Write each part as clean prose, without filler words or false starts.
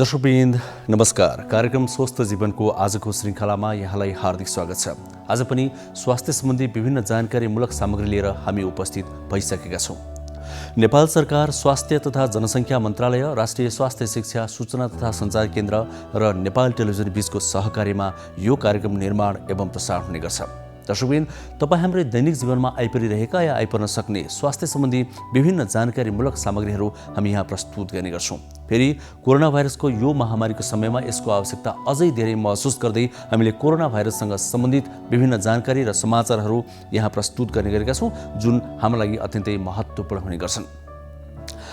दर्शकवृन्द नमस्कार। कार्यक्रम स्वस्थ जीवनको आजको श्रृङ्खलामा यहाँलाई हार्दिक स्वागत छ। आज पनि स्वास्थ्य सम्बन्धी विभिन्न जानकारीमूलक सामग्री लिएर हामी उपस्थित भइसकेका छौँ। नेपाल सरकार स्वास्थ्य तथा जनसङ्ख्या मन्त्रालय, राष्ट्रिय स्वास्थ्य शिक्षा सूचना तथा सञ्चार केन्द्र र नेपाल टेलिभिजन बीचको सहकार्यमा यो कार्यक्रम निर्माण एवं प्रसारण हुने गर्छ। दर्शकवृन्द, तपाईँ हाम्रो दैनिक जीवनमा आइपरिरहेका या आइपर्न सक्ने स्वास्थ्य सम्बन्धी विभिन्न जानकारीमूलक सामग्रीहरू हामी यहाँ प्रस्तुत गर्ने गर्छौँ। फेरि कोरोना भाइरसको यो महामारीको समयमा यसको आवश्यकता अझै धेरै महसुस गर्दै हामीले कोरोना भाइरससँग सम्बन्धित विभिन्न जानकारी र समाचारहरू यहाँ प्रस्तुत गर्ने गरेका छौँ, जुन हाम्रो लागि अत्यन्तै महत्त्वपूर्ण हुने गर्छन्।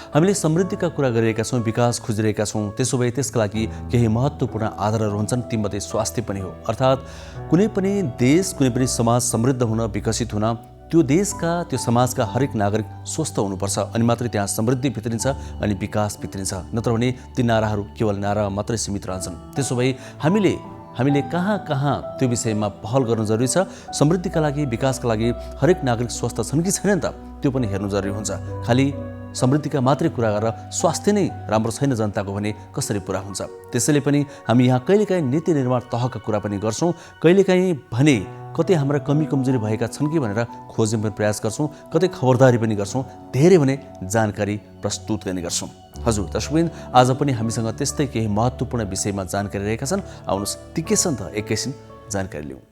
हामीले समृद्धिका कुरा गरिरहेका छौँ, विकास खोजिरहेका छौँ, त्यसो भए त्यसका लागि केही महत्त्वपूर्ण आधारहरू हुन्छन्, तीमध्ये स्वास्थ्य पनि हो। अर्थात् कुनै पनि देश, कुनै पनि समाज समृद्ध हुन, विकसित हुन त्यो देशका, त्यो समाजका हरेक नागरिक स्वस्थ हुनुपर्छ, अनि मात्रै त्यहाँ समृद्धि भित्रिन्छ अनि विकास भित्रिन्छ। नत्र भने ती नाराहरू केवल नारा मात्रै सीमित रहन्छन्। त्यसो भए हामीले कहाँ त्यो विषयमा पहल गर्न जरुरी छ। समृद्धिका लागि, विकासका लागि हरेक नागरिक स्वस्थ छन् कि छैनन् त त्यो पनि हेर्नु जरुरी हुन्छ। खालि समृद्धिका मात्रै कुरा गरेर स्वास्थ्य नै राम्रो छैन जनताको भने कसरी पुरा हुन्छ। त्यसैले पनि हामी यहाँ कहिलेकाहीँ नीति निर्माण तहका कुरा पनि गर्छौँ, कहिलेकाहीँ भने कतै हाम्रा कमी कमजोरी भएका छन् कि भनेर खोज्ने पनि प्रयास गर्छौँ, कतै खबरदारी पनि गर्छौँ, धेरै भने जानकारी प्रस्तुत गर्ने गर्छौँ। हजुर दर्शकवृन्द, आज पनि हामीसँग त्यस्तै केही महत्त्वपूर्ण विषयमा जानकारी रहेका छन्। आउनुहोस् ती के छन् त एकैछिन जानकारी लिउँ।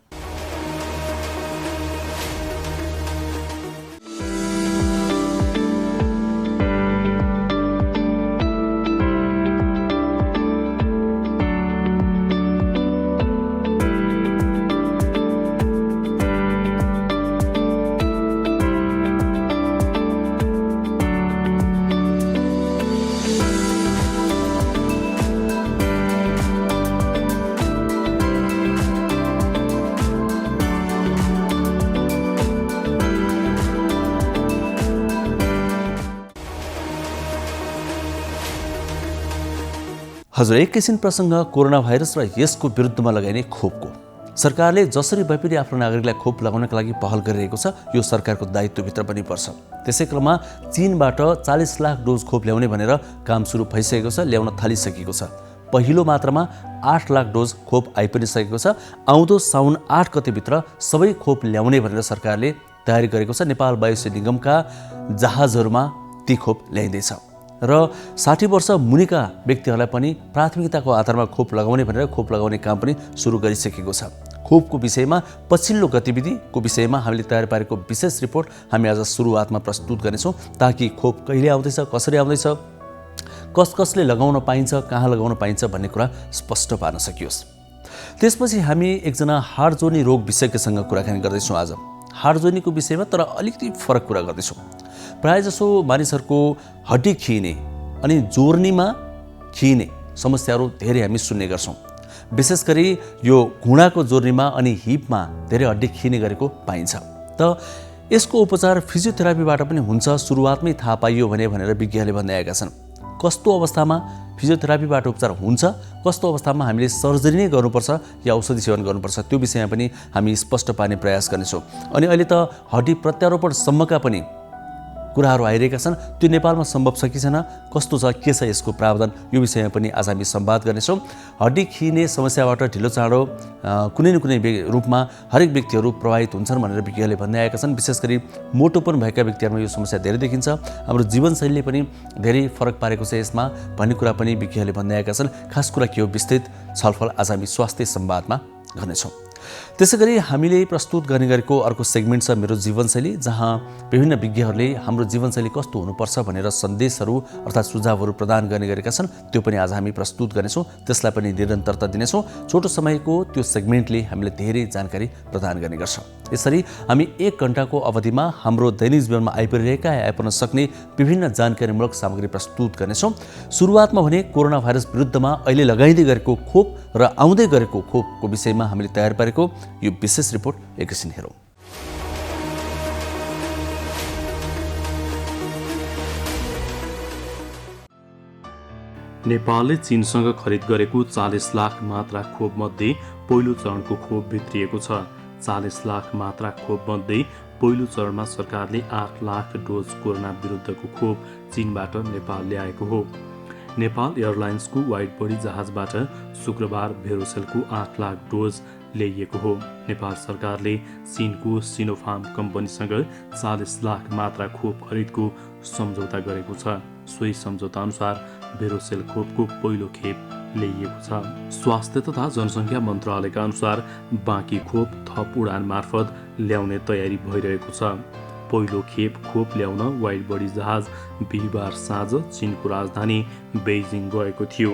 हजुर, एकैछिन प्रसङ्ग कोरोना भाइरस र यसको विरुद्धमा लगाइने खोपको। सरकारले जसरी भए पनि आफ्नो नागरिकलाई खोप लगाउनका लागि पहल गरिरहेको छ, यो सरकारको दायित्वभित्र पनि पर्छ। त्यसै क्रममा चीनबाट 40 लाख डोज खोप ल्याउने भनेर काम सुरु भइसकेको छ, ल्याउन थालिसकेको छ। पहिलो मात्रामा 8 लाख डोज खोप आइपरिसकेको छ। आउँदो साउन 8 गतेभित्र सबै खोप ल्याउने भनेर सरकारले तयारी गरेको छ। नेपाल वायुसेना निगमका जहाजहरूमा ती खोप ल्याइँदैछ र 60 वर्ष मुनिका व्यक्तिहरूलाई पनि प्राथमिकताको आधारमा खोप लगाउने भनेर खोप लगाउने काम पनि सुरु गरिसकेको छ। खोपको विषयमा पछिल्लो गतिविधिको विषयमा हामीले तयार पारेको विशेष रिपोर्ट हामी आज सुरुवातमा प्रस्तुत गर्नेछौँ, ताकि खोप कहिले आउँदैछ, कसरी आउँदैछ, कसले लगाउन पाइन्छ, कहाँ लगाउन पाइन्छ भन्ने कुरा स्पष्ट पार्न सकियोस्। त्यसपछि हामी एकजना हाड जोड्ने रोग विशेषज्ञसँग कुराकानी गर्दैछौँ आज। हाड जोड्नेको विषयमा तर अलिकति फरक कुरा गर्दैछौँ। प्रायःजसो मानिसहरूको हड्डी खिने अनि जोर्नीमा खिने समस्याहरू धेरै हामी सुन्ने गर्छौँ। विशेष गरी यो घुँडाको जोर्नीमा अनि हिपमा धेरै हड्डी खिने गरेको पाइन्छ। त यसको उपचार फिजियोथेरापीबाट पनि हुन्छ, सुरुवातमै थाहा पाइयो भनेर विज्ञहरूले भन्दै आएका छन्। कस्तो अवस्थामा फिजियोथेरापीबाट उपचार हुन्छ, कस्तो अवस्थामा हामीले सर्जरी नै गर्नुपर्छ या औषधि सेवन गर्नुपर्छ, त्यो विषयमा पनि हामी स्पष्ट पार्ने प्रयास गर्नेछौँ। अनि अहिले त हड्डी प्रत्यारोपणसम्मका पनि कुराहरू आइरहेका छन्। त्यो नेपालमा सम्भव छ कि छैन, कस्तो छ, के छ यसको प्रावधान, यो विषयमा पनि आज हामी संवाद गर्नेछौँ। हड्डी खिने समस्याबाट ढिलो चाँडो कुनै न कुनै रूपमा हरेक व्यक्तिहरू प्रभावित हुन्छन् भनेर विज्ञहरूले भन्दै आएका छन्। विशेष गरी मोटोपन भएका व्यक्तिहरूमा यो समस्या धेरै देखिन्छ। हाम्रो जीवनशैलीले पनि धेरै फरक पारेको छ यसमा भन्ने कुरा पनि विज्ञहरूले भन्दै आएका छन्। खास कुरा के हो, विस्तृत छलफल आज हामी स्वास्थ्य संवादमा गर्नेछौँ। त्यसै गरी हामीले प्रस्तुत गर्ने गरेको अर्को सेगमेन्ट छ मेरो जीवनशैली, जहाँ विभिन्न विज्ञहरूले हाम्रो जीवनशैली कस्तो हुनुपर्छ भनेर सन्देशहरू अर्थात् सुझावहरू प्रदान गर्ने गरेका छन्। त्यो पनि आज हामी प्रस्तुत गर्नेछौँ, त्यसलाई पनि निरन्तरता दिनेछौँ। छोटो समयको त्यो सेगमेन्टले हामीले धेरै जानकारी प्रदान गर्ने गर्छ। यसरी हामी 1 घण्टाको अवधिमा हाम्रो दैनिक जीवनमा आइपरिरहेका या आइपर्न सक्ने विभिन्न जानकारीमूलक सामग्री प्रस्तुत गर्नेछौँ। सुरुवातमा भने कोरोना भाइरस विरुद्धमा अहिले लगाइँदै गरेको खोप र आउँदै गरेको खोपको विषयमा हामीले तयार पारेको यो विशेष रिपोर्ट एकैछिन हेरौँ। नेपालले चीनसँग खरिद गरेको 40 लाख मात्रा खोपमध्ये पहिलो चरणको खोप भित्रिएको छ। 40 लाख मात्रा खोपमध्ये पहिलो चरणमा सरकारले 8 लाख डोज कोरोना विरुद्धको खोप चीनबाट नेपाल ल्याएको हो। नेपाल एयरलाइन्सको वाइड बडी जहाजबाट शुक्रबार भेरोसेलको 8 लाख डोज ल्याइएको हो। नेपाल सरकारले चीनको सिनोफार्म कम्पनीसँग 40 लाख मात्रा खोप खरिदको सम्झौता गरेको छ। सोही सम्झौता अनुसार भेरोसेल खोपको पहिलो खेप ल्याइएको छ। स्वास्थ्य तथा जनसङ्ख्या मन्त्रालयका अनुसार बाँकी खोप थप उडान मार्फत ल्याउने तयारी भइरहेको छ। पहिलो खेप खोप ल्याउन वाइड बडी जहाज बिहिबार साँझ चीनको राजधानी बेइजिङ गएको थियो।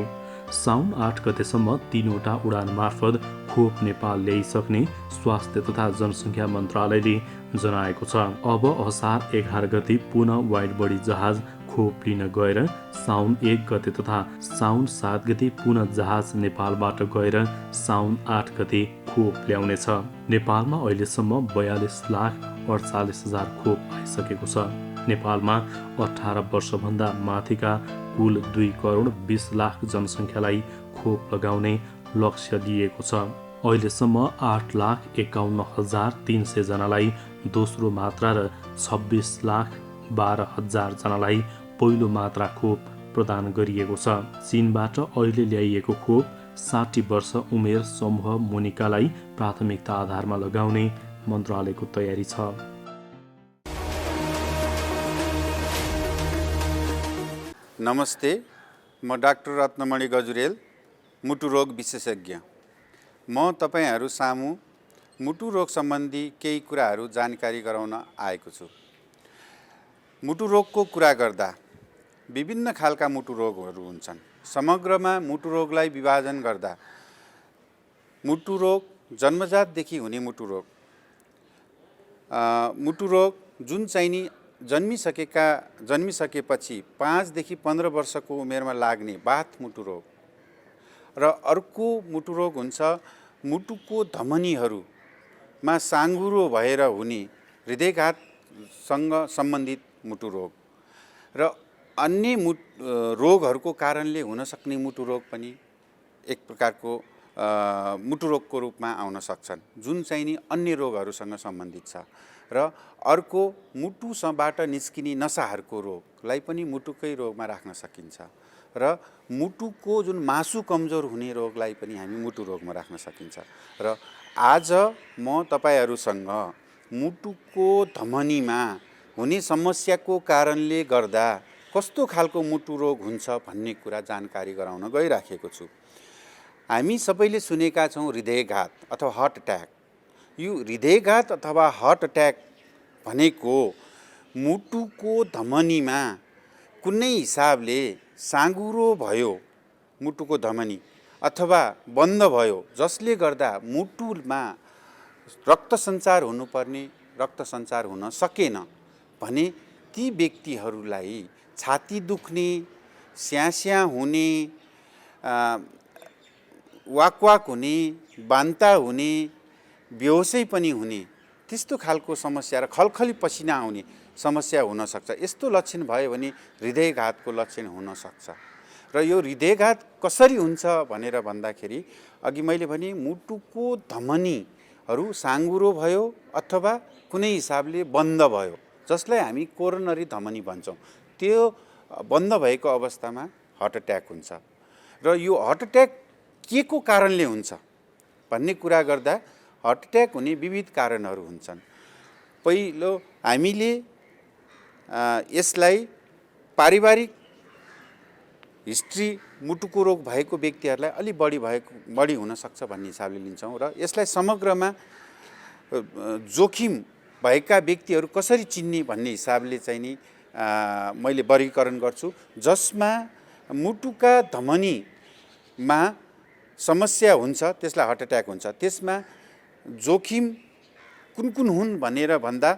साउन 8 गतेसम्म 3वटा उडान मार्फत खोप नेपाल ल्याइसक्ने स्वास्थ्य तथा जनसङ्ख्या मन्त्रालयले जनाएको छ। अब असार 11 गते पुनः वाइड बडी जहाज खोप लिन गएर साउन 1 गते तथा साउन 7 गते पुनः जहाज नेपालबाट गएर साउन 8 गते खोप ल्याउनेछ। नेपालमा अहिलेसम्म 42 लाख 48 हजार खोप आइसकेको छ। नेपालमा 18 वर्षभन्दा माथिका कुल 2 करोड 20 लाख जनसङ्ख्यालाई खोप लगाउने लक्ष्य दिएको छ। अहिलेसम्म 8 लाख 51 हजार 300 जनालाई दोस्रो मात्रा र 26 लाख 12 हजार जनालाई पहिलो मात्रा खोप प्रदान गरिएको छ। चीनबाट अहिले ल्याइएको खोप 60 वर्ष उमेर समूह मुनिकालाई प्राथमिकता आधारमा लगाउने मन्त्रालयको तयारी छ। नमस्ते, म डाक्टर रत्नमणि गजुरेल, मुटु रोग विशेषज्ञ। म तपाईहरू सामु मुटु रोग सम्बन्धी केही कुराहरू जानकारी गराउन आएको छु। मुटु रोगको कुरा गर्दा विभिन्न खालका मुटु रोगहरू हुन्छन्। समग्रमा मुटु रोगलाई विभाजन गर्दा मुटु रोग जन्मजातदेखि हुने मुटु रोग जुन चाहिँ जन्मिसकेपछि 5 देखि 15 वर्षको उमेरमा लाग्ने बाथ मुटु रोग र अर्को मुटु रोग हुन्छ मुटुको धमनीहरूमा साँघुरो भएर हुने हृदयघातसँग सम्बन्धित मुटु रोग र अन्य रोगहरूको कारणले हुन सक्ने मुटु रोग पनि एक प्रकारको मुटु रोगको रूपमा आउन सक्छन्, जुन चाहिँ नि अन्य रोगहरूसँग सम्बन्धित छ। र अर्को मुटुबाट निस्किने नसाहरूको रोगलाई पनि मुटुकै रोगमा राख्न सकिन्छ र मुटुको जुन मासु कमजोर हुने रोगलाई पनि हामी मुटु रोगमा राख्न सकिन्छ। र आज म तपाईहरूसँग मुटुको धमनीमा हुने समस्याको कारणले गर्दा कस्तो खालको मुटु रोग हुन्छ भन्ने कुरा जानकारी गराउन गइराखेको छु। हामी सबैले सुनेका छौँ हृदयघात अथवा हार्ट अट्याक। यो हृदयघात अथवा हार्ट अट्याक भनेको मुटुको धमनीमा कुनै हिसाबले साँघुरो भयो मुटुको धमनी अथवा बन्द भयो, जसले गर्दा मुटुमा रक्त सञ्चार हुनुपर्ने रक्त सञ्चार हुन सकेन भने ती व्यक्तिहरूलाई छाती दुख्ने, स्यास्या हुने, वाकवाक हुने, बान्ता हुने, बेहोसै पनि हुने, त्यस्तो खालको समस्या र खलखली पसिना आउने समस्या हुन सक्छ। यस्तो लक्षण भयो भने हृदयघातको लक्षण हुन सक्छ। र यो हृदयघात कसरी हुन्छ भनेर भन्दाखेरि अघि मैले भने मुटुको धमनीहरू साँघुरो भयो अथवा कुनै हिसाबले बन्द भयो, जसलाई हामी कोरोनरी धमनी भन्छौँ। त्यो बन्द भएको अवस्थामा हार्ट अट्याक हुन्छ। र यो हार्ट अट्याक के को कारणले हुन्छ भन्ने कुरा गर्दा हार्ट अट्याक हुने विविध कारणहरू हुन्छन्। पहिलो हामीले यसलाई पारिवारिक हिस्ट्री मुटुको रोग भएको व्यक्तिहरूलाई अलि बढी हुन सक्छ भन्ने हिसाबले लिन्छौँ। र यसलाई समग्रमा जोखिम भएका व्यक्तिहरू कसरी चिन्ने भन्ने हिसाबले चाहिँ नि मैले वर्गीकरण गर्छु, जसमा मुटुका धमनीमा समस्या हुन्छ त्यसलाई हार्ट अट्याक हुन्छ। त्यसमा जोखिम कुन हुन् भनेर भन्दा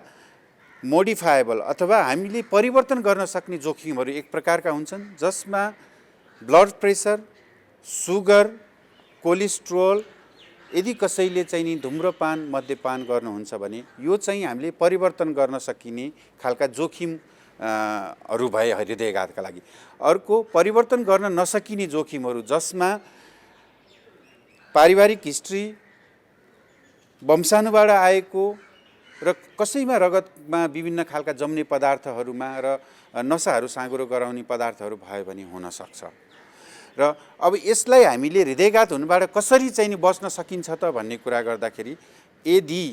मोडिफाएबल अथवा हामीले परिवर्तन गर्न सक्ने जोखिमहरू एक प्रकारका हुन्छन्, जसमा ब्लड प्रेसर, सुगर, कोलेस्ट्रोल, यदि कसैले चाहिँ नि धुम्रपान मद्यपान गर्नुहुन्छ भने यो चाहिँ हामीले परिवर्तन गर्न सकिने खालका जोखिमहरू भए हृदयघातका लागि। अर्को परिवर्तन गर्न नसकिने जोखिमहरू जसमा पारिवारिक हिस्ट्री, वंशाणुबाट आएको र कसैमा रगतमा विभिन्न खालका जम्ने पदार्थहरूमा र नसाहरू साँघुरो गराउने पदार्थहरू भयो भने हुन सक्छ। र अब यसलाई हामीले हृदयघात हुनबाट कसरी चाहिँ नि बच्न सकिन्छ त भन्ने कुरा गर्दाखेरि यदि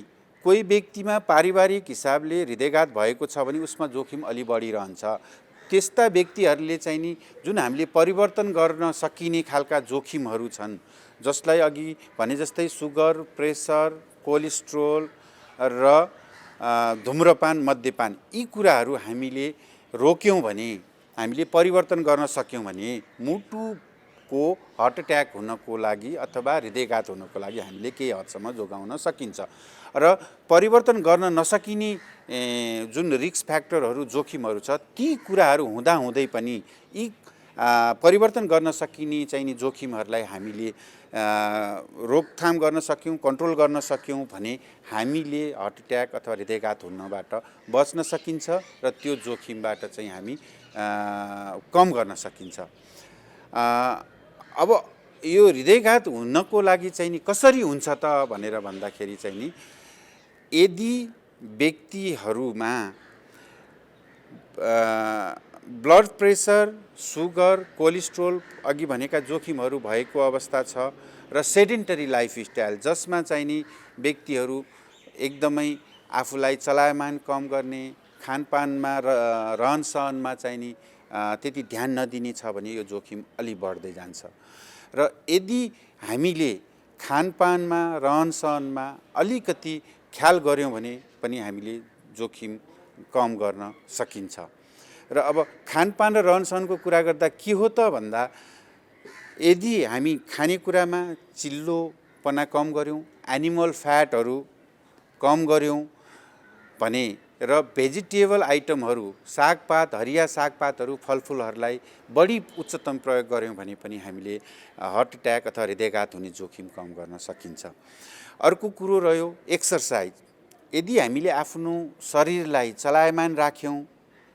कोही व्यक्तिमा पारिवारिक हिसाबले हृदयघात भएको छ भने उसमा जोखिम अलि बढिरहन्छ। त्यस्ता व्यक्तिहरूले चाहिँ नि जुन हामीले परिवर्तन गर्न सकिने खालका जोखिमहरू छन्, जसलाई अघि भने जस्तै सुगर, प्रेसर, कोलेस्ट्रोल र धुम्रपान, मद्यपान, यी कुराहरू हामीले रोक्यौँ भने, हामीले परिवर्तन गर्न सक्यौँ भने मुटुको हार्ट एट्याक हुनको लागि अथवा हृदयघात हुनको लागि हामीले केही हदसम्म जोगाउन सकिन्छ। र परिवर्तन गर्न नसकिने जुन रिस्क फ्याक्टरहरू, जोखिमहरू छ, ती कुराहरू हुँदाहुँदै पनि यी परिवर्तन गर्न सकिने चाहिँ नि जोखिमहरूलाई हामीले रोकथाम गर्न सक्यौँ, कन्ट्रोल गर्न सक्यौँ भने हामीले हार्ट एट्याक अथवा हृदयघात हुनबाट बच्न सकिन्छ र त्यो जोखिमबाट चाहिँ हामी कम गर्न सकिन्छ। अब यो हृदयघात हुनको लागि चाहिँ नि कसरी हुन्छ त भनेर भन्दाखेरि चाहिँ नि यदि व्यक्तिहरूमा ब्लड प्रेसर, सुगर, कोलेस्ट्रोल, अघि भनेका जोखिमहरू भएको अवस्था छ र सेडेन्टरी लाइफस्टाइल, जसमा चाहिँ नि व्यक्तिहरू एकदमै आफूलाई चलायमान कम गर्ने, खानपानमा र रहनसहनमा चाहिँ नि त्यति ध्यान नदिने छ भने यो जोखिम अलि बढ्दै जान्छ। र यदि हामीले खानपानमा, रहनसहनमा अलिकति ख्याल गऱ्यौँ भने पनि हामीले जोखिम कम गर्न सकिन्छ। र अब खानपान र रहनसहनको कुरा गर्दा के हो त भन्दा, यदि हामी खानेकुरामा चिल्लोपना कम गऱ्यौँ, एनिमल फ्याटहरू कम गऱ्यौँ भने र भेजिटेबल आइटमहरू, सागपात, हरिया सागपातहरू, फलफुलहरूलाई बढी उच्चतम प्रयोग गऱ्यौँ भने पनि हामीले हार्ट एट्याक अथवा हृदयघात हुने जोखिम कम गर्न सकिन्छ। अर्को कुरो रह्यो एक्सर्साइज। यदि हामीले आफ्नो शरीरलाई चलायमान राख्यौँ,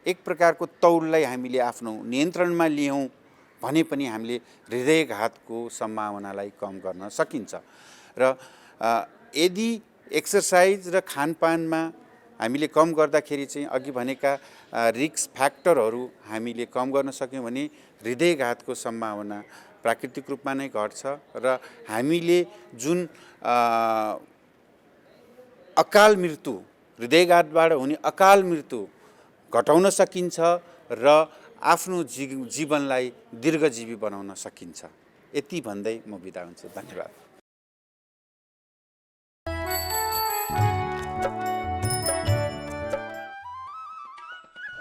एक प्रकारको तौललाई हामीले आफ्नो नियन्त्रणमा लियौँ भने पनि हामीले हृदयघातको सम्भावनालाई कम गर्न सकिन्छ। र यदि एक्सर्साइज र खानपानमा हामीले कम गर्दाखेरि चाहिँ अघि भनेका रिस्क फ्याक्टरहरू हामीले कम गर्न सक्यौँ भने हृदयघातको सम्भावना प्राकृतिक रूपमा नै घट्छ र हामीले जुन अकाल मृत्यु, हृदयघातबाट हुने अकाल मृत्यु घटाउन सकिन्छ र आफ्नो जीवनलाई दीर्घजीवी बनाउन सकिन्छ। यति भन्दै म बिदा हुन्छु। धन्यवाद।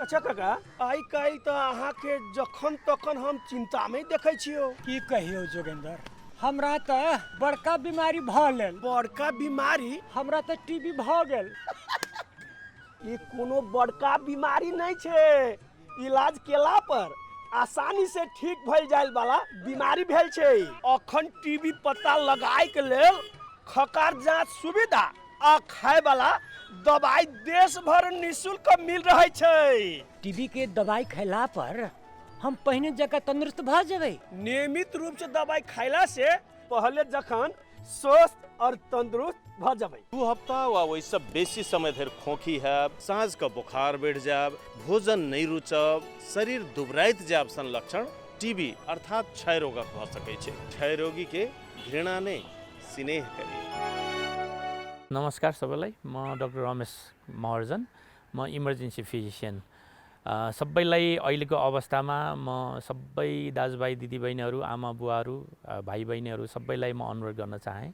अच्छा काका, आइ काल्हि तऽ अहाँके जखन तखन हम चिंतामे देखै छियौ। की कहियो जोगेंद्र, हमरा तऽ बड़का बीमारी भऽ गेल। बड़का बीमारी? हमरा तऽ टीबी भऽ गेल। ई कोनो बड़का बीमारी नहीं छै, इलाज केला पर आसानी से ठीक भइल जाय वाला बीमारी भेल छै। अखन टीबी पता लगाय के लेल खकार जांच सुविधा आ खाय वाला दवाई देश भर निःशुल्क मिल रहे छै। टीबी के दवाई खैला पर हम पहिने जगह तंदुरुस्त भऽ जेबै। नियमित रूप से दवाई खैला से पहले जखन स्वस्थ और तंदुरुस्त भऽ जेबै। 2 हफ्ता वा वैसे बेसी समय धरि खोखी हैब, साँझ का बुखार बढ़ जाब, भोजन नहीं रुचब, शरीर दुबराइत जाब सन लक्षण टीबी अर्थात क्षय रोगक भऽ सकै छै। क्षय रोगी के घृणा नै स्नेह करी। नमस्कार सबैलाई, म डाक्टर रमेश महर्जन, म इमर्जेन्सी फिजिसियन। सबैलाई अहिलेको अवस्थामा म सबै दाजुभाइ दिदीबहिनीहरू, आमा बुवाहरू, भाइ बहिनीहरू सबैलाई म अनुरोध गर्न चाहेँ,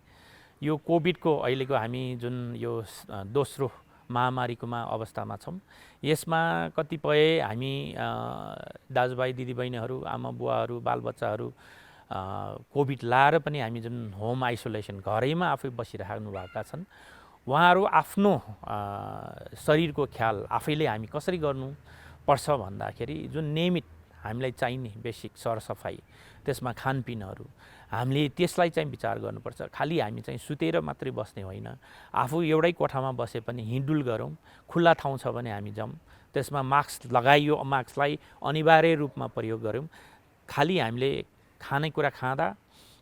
यो कोभिडको अहिलेको हामी जुन यो दोस्रो महामारीकोमा अवस्थामा छौँ, यसमा कतिपय हामी दाजुभाइ दिदीबहिनीहरू, आमा बुवाहरू, बालबच्चाहरू कोभिड लाएर पनि हामी जुन होम आइसोलेसन, घरैमा आफै बसिराख्नु भएका छन्, उहाँहरू आफ्नो शरीरको ख्याल आफैले हामी कसरी गर्नुपर्छ भन्दाखेरि जुन नियमित हामीलाई चाहिने बेसिक सरसफाइ, त्यसमा खानपिनहरू हामीले त्यसलाई चाहिँ विचार गर्नुपर्छ। खालि हामी चाहिँ सुतेर मात्रै बस्ने होइन, आफू एउटै कोठामा बसे पनि हिँडुल गरौँ, खुल्ला ठाउँ छ भने हामी जाउँ, त्यसमा मास्क लगाइयो, मास्कलाई अनिवार्य रूपमा प्रयोग गरौँ। खालि हामीले खानेकुरा खाँदा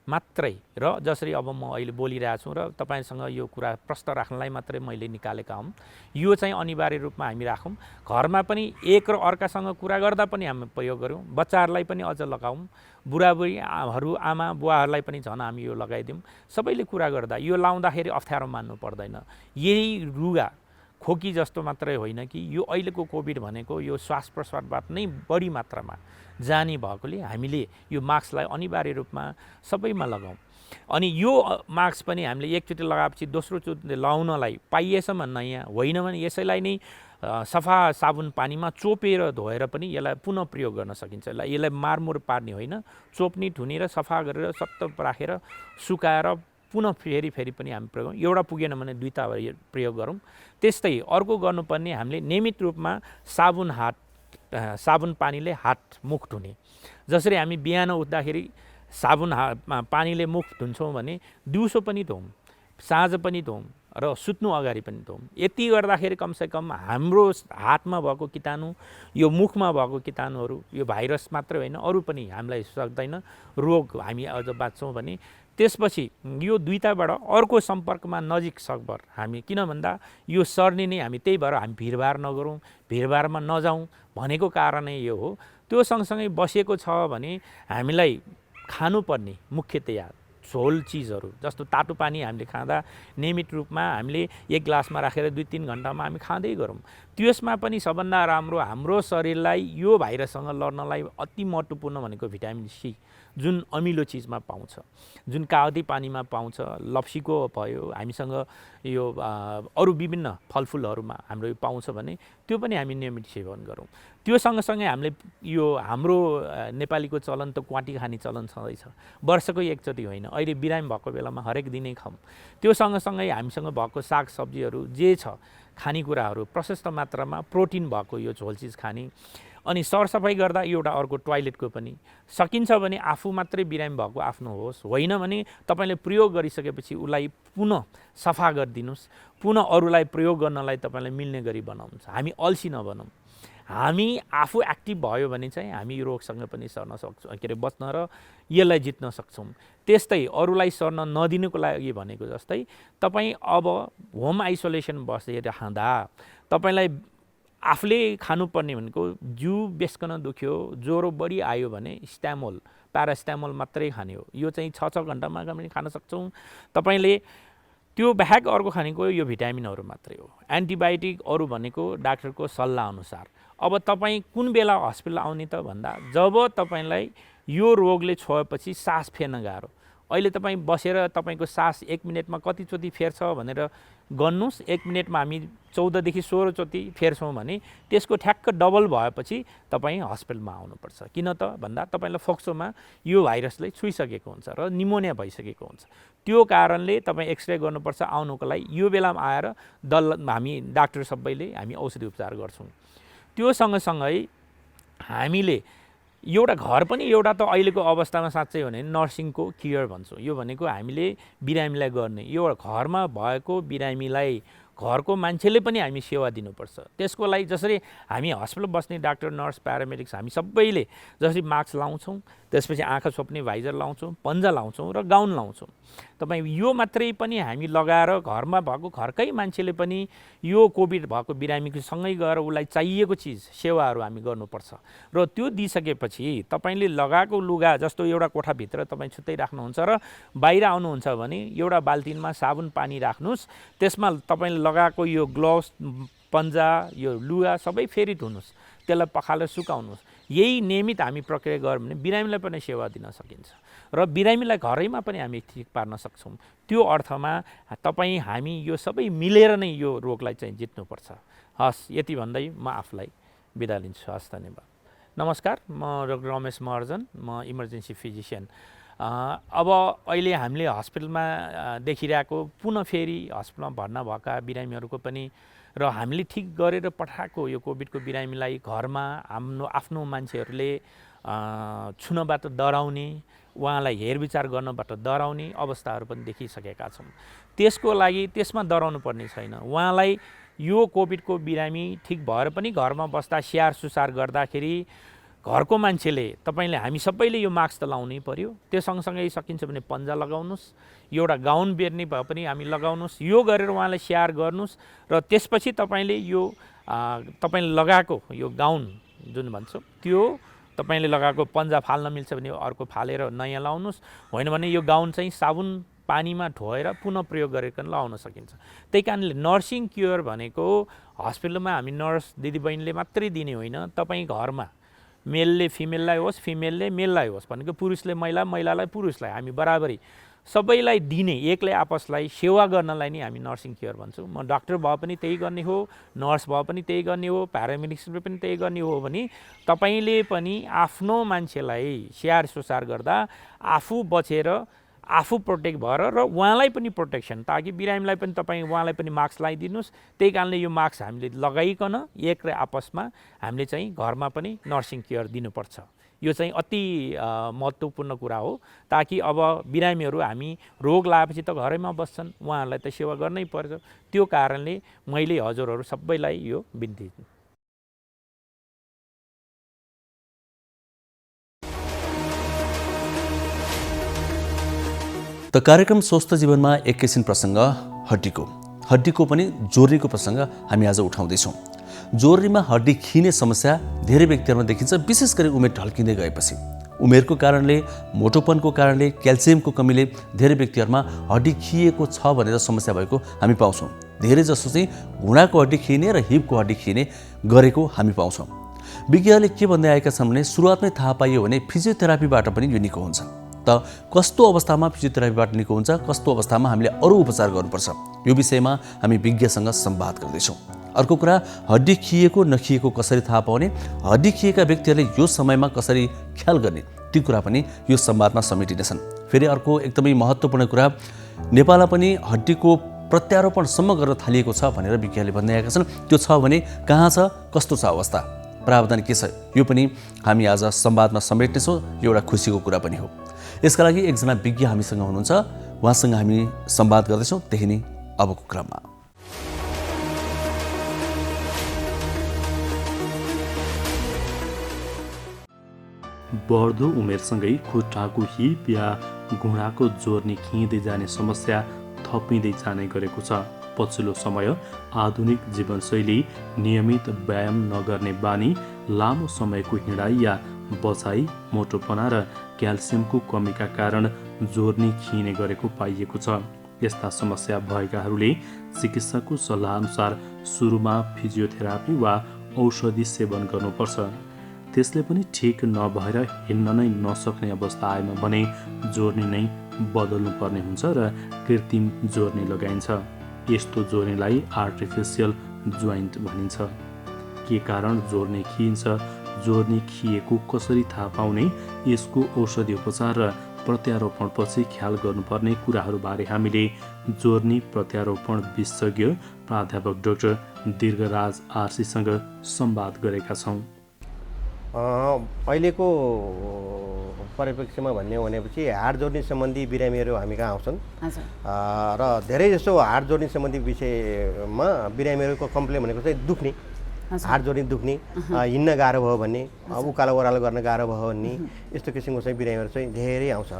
मात्रै र जसरी अब म अहिले बोलिरहेको छु र तपाईँसँग यो कुरा प्रश्न राख्नलाई मात्रै मैले निकालेका हौँ। यो चाहिँ अनिवार्य रूपमा हामी राखौँ। घरमा पनि एक र अर्कासँग कुरा गर्दा पनि हामी प्रयोग गऱ्यौँ। बच्चाहरूलाई पनि अझ लगाऊँ, बुढाबुढीहरू आमा बुवाहरूलाई पनि झन् हामी यो लगाइदिउँ। सबैले कुरा गर्दा यो लाउँदाखेरि अप्ठ्यारो मान्नु पर्दैन। यही रुगा खोकी जस्तो मात्रै होइन कि यो अहिलेको कोभिड भनेको यो श्वास प्रश्वासबाट नै बढी मात्रामा जाने भएकोले हामीले यो मास्कलाई अनिवार्य रूपमा सबैमा लगाऊँ। अनि यो मास्क पनि हामीले एकचोटि लगाएपछि दोस्रोचोटि लगाउनलाई पाइएसम्म नयाँ होइन भने यसैलाई नै सफा साबुन पानीमा चोपेर धोएर पनि यसलाई पुनः प्रयोग गर्न सकिन्छ। यसलाई मारमुर पार्ने होइन, चोप्ने धुनेर सफा गरेर सत्त राखेर सुकाएर पुनः फेरि पनि हामी प्रयोग गरौँ। एउटा पुगेन भने दुईटा प्रयोग गरौँ। त्यस्तै अर्को गर्नुपर्ने हामीले नियमित रूपमा साबुन पानीले हात मुख धुने। जसरी हामी बिहान उठ्दाखेरि पानीले मुख धुन्छौँ भने दिउँसो पनि धुऊँ, साँझ पनि धुऊँ र सुत्नु अगाडि पनि धुऊँ। यति गर्दाखेरि कमसेकम हाम्रो हातमा भएको कीटाणु, यो मुखमा भएको कीटाणुहरू, यो भाइरस मात्रै होइन अरू पनि हामीलाई सक्दैन, रोग हामी अझ बाँच्छौँ भने त्यसपछि यो दुईटाबाट अर्को सम्पर्कमा नजिक सकभर हामी, किन भन्दा यो सर्ने नै हामी, त्यही भएर हामी भिडभाड नगरौँ, भिडभाडमा नजाउँ भनेको कारणै यो हो। त्यो सँगसँगै बसेको छ भने हामीलाई खानुपर्ने मुख्यतया झोल चिजहरू जस्तो तातो पानी हामीले खाँदा नियमित रूपमा हामीले एक ग्लासमा राखेर 2-3 घन्टामा हामी खाँदै गरौँ। त्यसमा पनि सबभन्दा राम्रो हाम्रो शरीरलाई यो भाइरससँग लड्नलाई अति महत्त्वपूर्ण भनेको भिटामिन सी, जुन अमिलो चिजमा पाउँछ, जुन कागती पानीमा पाउँछ, लप्सीको भयो, हामीसँग यो अरू विभिन्न फलफुलहरूमा हाम्रो पाउँछ भने त्यो पनि हामी नियमित सेवन गरौँ। त्यो सँगसँगै हामीले यो हाम्रो नेपालीको चलन त क्वाटी खाने चलन छँदैछ, वर्षको एकचोटि होइन, अहिले बिरामी भएको बेलामा हरेक दिनै खाऊँ। त्यो सँगसँगै हामीसँग भएको सागसब्जीहरू जे छ खानेकुराहरू प्रशस्त मात्रामा प्रोटिन भएको यो झोल चिज खाने। अनि सरसफाइ गर्दा एउटा अर्को टोयलेटको पनि सकिन्छ भने आफू मात्रै बिरामी भएको आफ्नो होस्, होइन भने तपाईँले प्रयोग गरिसकेपछि उसलाई पुनः सफा गरिदिनुहोस्, पुनः अरूलाई प्रयोग गर्नलाई तपाईँलाई मिल्ने गरी बनाउनुहोस्। हामी अल्छी नबनौँ। हामी आफू एक्टिभ भयो भने चाहिँ हामी यो रोगसँग पनि सर्न सक्छौँ, बच्न र यसलाई जित्न सक्छौँ। त्यस्तै अरूलाई सर्न नदिनुको लागि भनेको जस्तै तपाईँ अब होम आइसोलेसन बसेर खाँदा तपाईँलाई आफूले खानुपर्ने भनेको जिउ बेस्कन दुख्यो, ज्वरो बढी आयो भने प्यारास्टामोल मात्रै खाने हो। यो चाहिँ 6 घन्टामा पनि खान सक्छौँ। तपाईँले त्यो बाहेक अर्को खानेको यो भिटामिनहरू मात्रै हो। एन्टिबायोटिक अरू भनेको डाक्टरको सल्लाह अनुसार। अब तपाईँ कुन बेला हस्पिटल आउने त भन्दा जब तपाईँलाई यो रोगले छोएपछि सास फेर्न गाह्रो। अहिले तपाईँ बसेर तपाईँको सास 1 मिनटमा कतिचोटि फेर्छ भनेर गर्नुहोस्। 1 मिनटमा हामी 14 देखि 16 चोटि फेर्छौँ भने त्यसको ठ्याक्क डबल भएपछि तपाईँ हस्पिटलमा आउनुपर्छ। किन त भन्दा तपाईँलाई फोक्सोमा यो भाइरसले छुइसकेको हुन्छ र निमोनिया भइसकेको हुन्छ। त्यो कारणले तपाईँ एक्सरे गर्नुपर्छ। आउनुको लागि यो बेलामा आएर हामी डाक्टर सबैले हामी औषधि उपचार गर्छौँ। त्यो सँगसँगै हामीले एउटा घर पनि एउटा त अहिलेको अवस्थामा साँच्चै हो भने नर्सिङको केयर भन्छौँ। यो भनेको हामीले बिरामीलाई गर्ने, यो घरमा भएको बिरामीलाई घरको मान्छेले पनि हामी सेवा दिनुपर्छ। त्यसको लागि जसरी हामी हस्पिटल बस्ने डाक्टर, नर्स, प्यारामेडिक्स हामी सबैले जसरी मास्क लाउँछौँ, त्यसपछि आँखा छोप्ने भाइजर लाउँछौँ, पन्जा लाउँछौँ र गाउन लाउँछौँ। तपाईँ यो मात्रै पनि हामी लगाएर घरमा भएको घरकै मान्छेले पनि यो कोभिड भएको बिरामीको सँगै गएर उसलाई चाहिएको चिज सेवाहरू हामी गर्नुपर्छ। र त्यो दिइसकेपछि तपाईँले लगाएको लुगा जस्तो एउटा कोठाभित्र तपाईँ छुट्टै राख्नुहुन्छ र बाहिर आउनुहुन्छ भने एउटा बाल्टिनमा साबुन पानी राख्नुहोस्। त्यसमा तपाईँले लगाएको यो ग्लोभ्स, पन्जा, यो लुगा सबै फेरि धुनुहोस्, त्यसलाई पखालेर सुकाउनुहोस्। यही नियमित हामी प्रक्रिया गऱ्यौँ भने बिरामीलाई पनि सेवा दिन सकिन्छ र बिरामीलाई घरैमा पनि हामी ठिक पार्न सक्छौँ। त्यो अर्थमा हामी यो सबै मिलेर नै यो रोगलाई चाहिँ जित्नुपर्छ। हस्, यति भन्दै म आफूलाई बिदा लिन्छु। हस्, धन्यवाद। नमस्कार, म डाक्टर रमेश महर्जन, म इमर्जेन्सी फिजिसियन। अब अहिले हामीले हस्पिटलमा देखिरहेको पुनः फेरि हस्पिटलमा भर्ना भएका बिरामीहरूको पनि र हामीले ठिक गरेर पठाएको यो कोभिडको बिरामीलाई घरमा आफ्नो मान्छेहरूले छुनबाट डराउने, उहाँलाई हेरविचार गर्नबाट डराउने अवस्थाहरू पनि देखिसकेका छौँ। त्यसको लागि त्यसमा डराउनु पर्ने छैन। उहाँलाई यो कोभिडको बिरामी ठिक भएर पनि घरमा बस्दा स्याहार सुसार गर्दाखेरि घरको मान्छेले तपाईँले हामी सबैले यो मास्क त लाउनै पर्यो, त्यो सँगसँगै सकिन्छ भने पन्जा लगाउनुहोस्, एउटा गाउन बेर्ने भए पनि हामी लगाउनुहोस्, यो गरेर उहाँलाई स्याहार गर्नुहोस् र त्यसपछि तपाईँले यो तपाईँले लगाएको यो गाउन जुन भन्छ त्यो तपाईँले लगाएको पन्जा फाल्न मिल्छ भने अर्को फालेर नयाँ लाउनुहोस्, होइन भने यो गाउन चाहिँ साबुन पानीमा धोएर पुनः प्रयोग गरिकन लगाउन सकिन्छ। त्यही कारणले नर्सिङ केयर भनेको हस्पिटलमा हामी नर्स दिदीबहिनीले मात्रै दिने होइन, तपाईँ घरमा मेलले फिमेललाई होस्, फिमेलले मेललाई होस्, भनेको पुरुषले महिला, महिलालाई पुरुषलाई हामी बराबरी सबैलाई दिने, एकले आपसलाई सेवा गर्नलाई नै हामी नर्सिङ केयर भन्छौँ। म डाक्टर भए पनि त्यही गर्ने हो, नर्स भए पनि त्यही गर्ने हो, प्यारामेडिक्सले पनि त्यही गर्ने हो भने तपाईँले पनि आफ्नो मान्छेलाई स्याहार सुसार गर्दा आफू बचेर आफू प्रोटेक्ट भएर र उहाँलाई पनि प्रोटेक्सन, ताकि बिरामीलाई पनि तपाईँ उहाँलाई पनि मास्क लगाइदिनुहोस्। त्यही कारणले यो मास्क हामीले लगाइकन एक र आपसमा हामीले चाहिँ घरमा पनि नर्सिङ केयर दिनुपर्छ। यो चाहिँ अति महत्त्वपूर्ण कुरा हो, ताकि अब बिरामीहरू हामी रोग लागेपछि त घरैमा बस्छन्, उहाँहरूलाई त सेवा गर्नै पर्छ। त्यो कारणले मैले हजुरहरू सबैलाई यो बिन्ती। त कार्यक्रम स्वस्थ जीवनमा एकैछिन प्रसङ्ग हड्डीको पनि जोर्नीको प्रसङ्ग हामी आज उठाउँदैछौँ। जोर्नीमा हड्डी खिने समस्या धेरै व्यक्तिहरूमा देखिन्छ, विशेष गरी उमेर ढल्किँदै गएपछि। उमेरको कारणले, मोटोपनको कारणले, क्याल्सियमको कमीले धेरै व्यक्तिहरूमा हड्डी खिएको छ भनेर समस्या भएको हामी पाउँछौँ। धेरै जसो चाहिँ घुँडाको हड्डी खिने र हिपको हड्डी खिने गरेको हामी पाउँछौँ। विज्ञहरूले के भन्दै आएका छन् भने सुरुवातमै थाहा पाइयो भने फिजियोथेरापीबाट पनि यो निको हुन्छ। त कस्तो अवस्थामा फिजियोथेरापीबाट निको हुन्छ, कस्तो अवस्थामा हामीले अरू उपचार गर्नुपर्छ, यो विषयमा हामी विज्ञसँग संवाद गर्दैछौँ। अर्को कुरा, हड्डी खिएको नखिएको कसरी थाहा पाउने, हड्डी खिएका व्यक्तिहरूले यो समयमा कसरी ख्याल गर्ने, ती कुरा पनि यो संवादमा समेटिनेछन्। फेरि अर्को एकदमै महत्त्वपूर्ण कुरा, नेपालमा पनि हड्डीको प्रत्यारोपणसम्म गर्न थालिएको छ भनेर विज्ञहरूले भन्दै आएका छन्। त्यो छ भने कहाँ छ, कस्तो छ अवस्था, प्रावधान के छ, यो पनि हामी आज संवादमा समेट्नेछौँ। एउटा खुसीको कुरा पनि हो। यसका लागि एकजना विज्ञ हामीसँग हुनुहुन्छ, उहाँसँग हामी संवाद गर्दैछौँ, त्यही नै अबको क्रममा। बढ्दो उमेरसँगै खुट्टाको हिप या घुँडाको जोर्नी खिँदै जाने समस्या थपिँदै जाने गरेको छ। पछिल्लो समय आधुनिक जीवनशैली, नियमित व्यायाम नगर्ने बानी, लामो समयको हिँडाइ या बसाइ, मोटोपना र क्याल्सियमको कमीका कारण जोर्नी खिने गरेको पाइएको छ। यस्ता समस्या भएकाहरूले चिकित्सकको सल्लाहअनुसार सुरुमा फिजियोथेरापी वा औषधि सेवन गर्नुपर्छ। त्यसले पनि ठिक नभएर हिँड्न नै नसक्ने अवस्था आएमा भने जोर्नी नै बदल्नुपर्ने हुन्छ र कृत्रिम जोर्नी लगाइन्छ। यस्तो जोर्नीलाई आर्टिफिसियल जोइन्ट भनिन्छ। के कारण जोर्नी खिइन्छ, जोर्नी खिएको कसरी थाहा पाउने, यसको औषधि उपचार र प्रत्यारोपणपछि ख्याल गर्नुपर्ने कुराहरूबारे हामीले जोर्नी प्रत्यारोपण विशेषज्ञ प्राध्यापक डाक्टर दीर्घराज आरसीसँग संवाद गरेका छौँ। अहिलेको परिप्रेक्ष्यमा भन्ने हो भनेपछि हाड जोर्नी सम्बन्धी बिरामीहरू हामी कहाँ आउँछन् र धेरै जसो हाड जोर्नी सम्बन्धी विषयमा बिरामीहरूको कम्प्लेन भनेको चाहिँ दुख्ने, हाड जोर्नी दुख्ने, हिँड्न गाह्रो भयो भन्ने, उकालो ओह्रालो गर्न गाह्रो भयो भन्ने, यस्तो किसिमको चाहिँ बिरामीहरू चाहिँ धेरै आउँछ।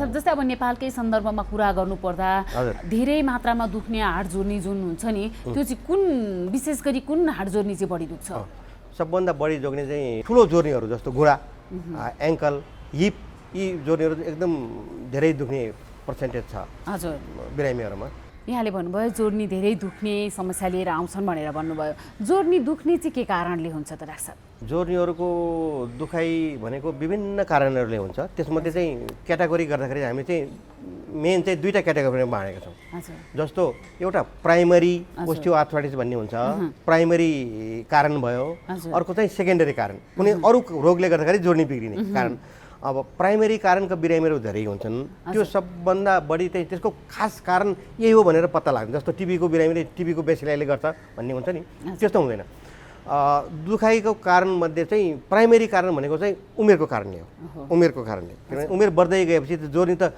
जस्तै अब नेपालकै सन्दर्भमा कुरा गर्नुपर्दा धेरै मात्रामा दुख्ने हाड जोर्नी जुन हुन्छ नि, त्यो चाहिँ कुन, विशेष गरी कुन हाड जोर्नी चाहिँ बढी दुख्छ? सबभन्दा बढी जोग्ने चाहिँ ठुलो जोर्नीहरू जस्तो घुँडा, एङ्कल, हिप, यी जोर्नीहरू एकदम धेरै दुख्ने पर्सेन्टेज छ हजुर बिरामीहरूमा। यहाँले भन्नुभयो जोर्नी धेरै दुख्ने समस्या लिएर आउँछन् भनेर भन्नुभयो। जोर्नी दुख्ने चाहिँ के कारणले हुन्छ त डाक्टर साहब? जोर्नीहरूको दुखाइ भनेको विभिन्न कारणहरूले हुन्छ। त्यसमध्ये चाहिँ क्याटेगोरी गर्दाखेरि हामी चाहिँ मेन चाहिँ दुईवटा क्याटेगोरीमा बाँडेका छौँ। जस्तो एउटा प्राइमरी ओस्टियोआर्थराइटिस भन्ने हुन्छ, प्राइमरी कारण भयो। अर्को चाहिँ सेकेन्डरी कारण, कुनै अरू रोगले गर्दाखेरि जोर्नी बिग्रिने कारण। अब प्राइमरी कारणका बिरामीहरू धेरै हुन्छन्, त्यो सबभन्दा बढी चाहिँ त्यसको खास कारण यही हो भनेर पत्ता लाग्छ। जस्तो टिबीको बिरामीले टिबीको बेसिलाइले गर्छ भन्ने हुन्छ नि, त्यस्तो हुँदैन। दुखाइको कारणमध्ये चाहिँ प्राइमेरी कारण भनेको चाहिँ उमेरको कारणले हो, उमेरको कारणले। किनभने उमेर बढ्दै गएपछि त जोर्नी त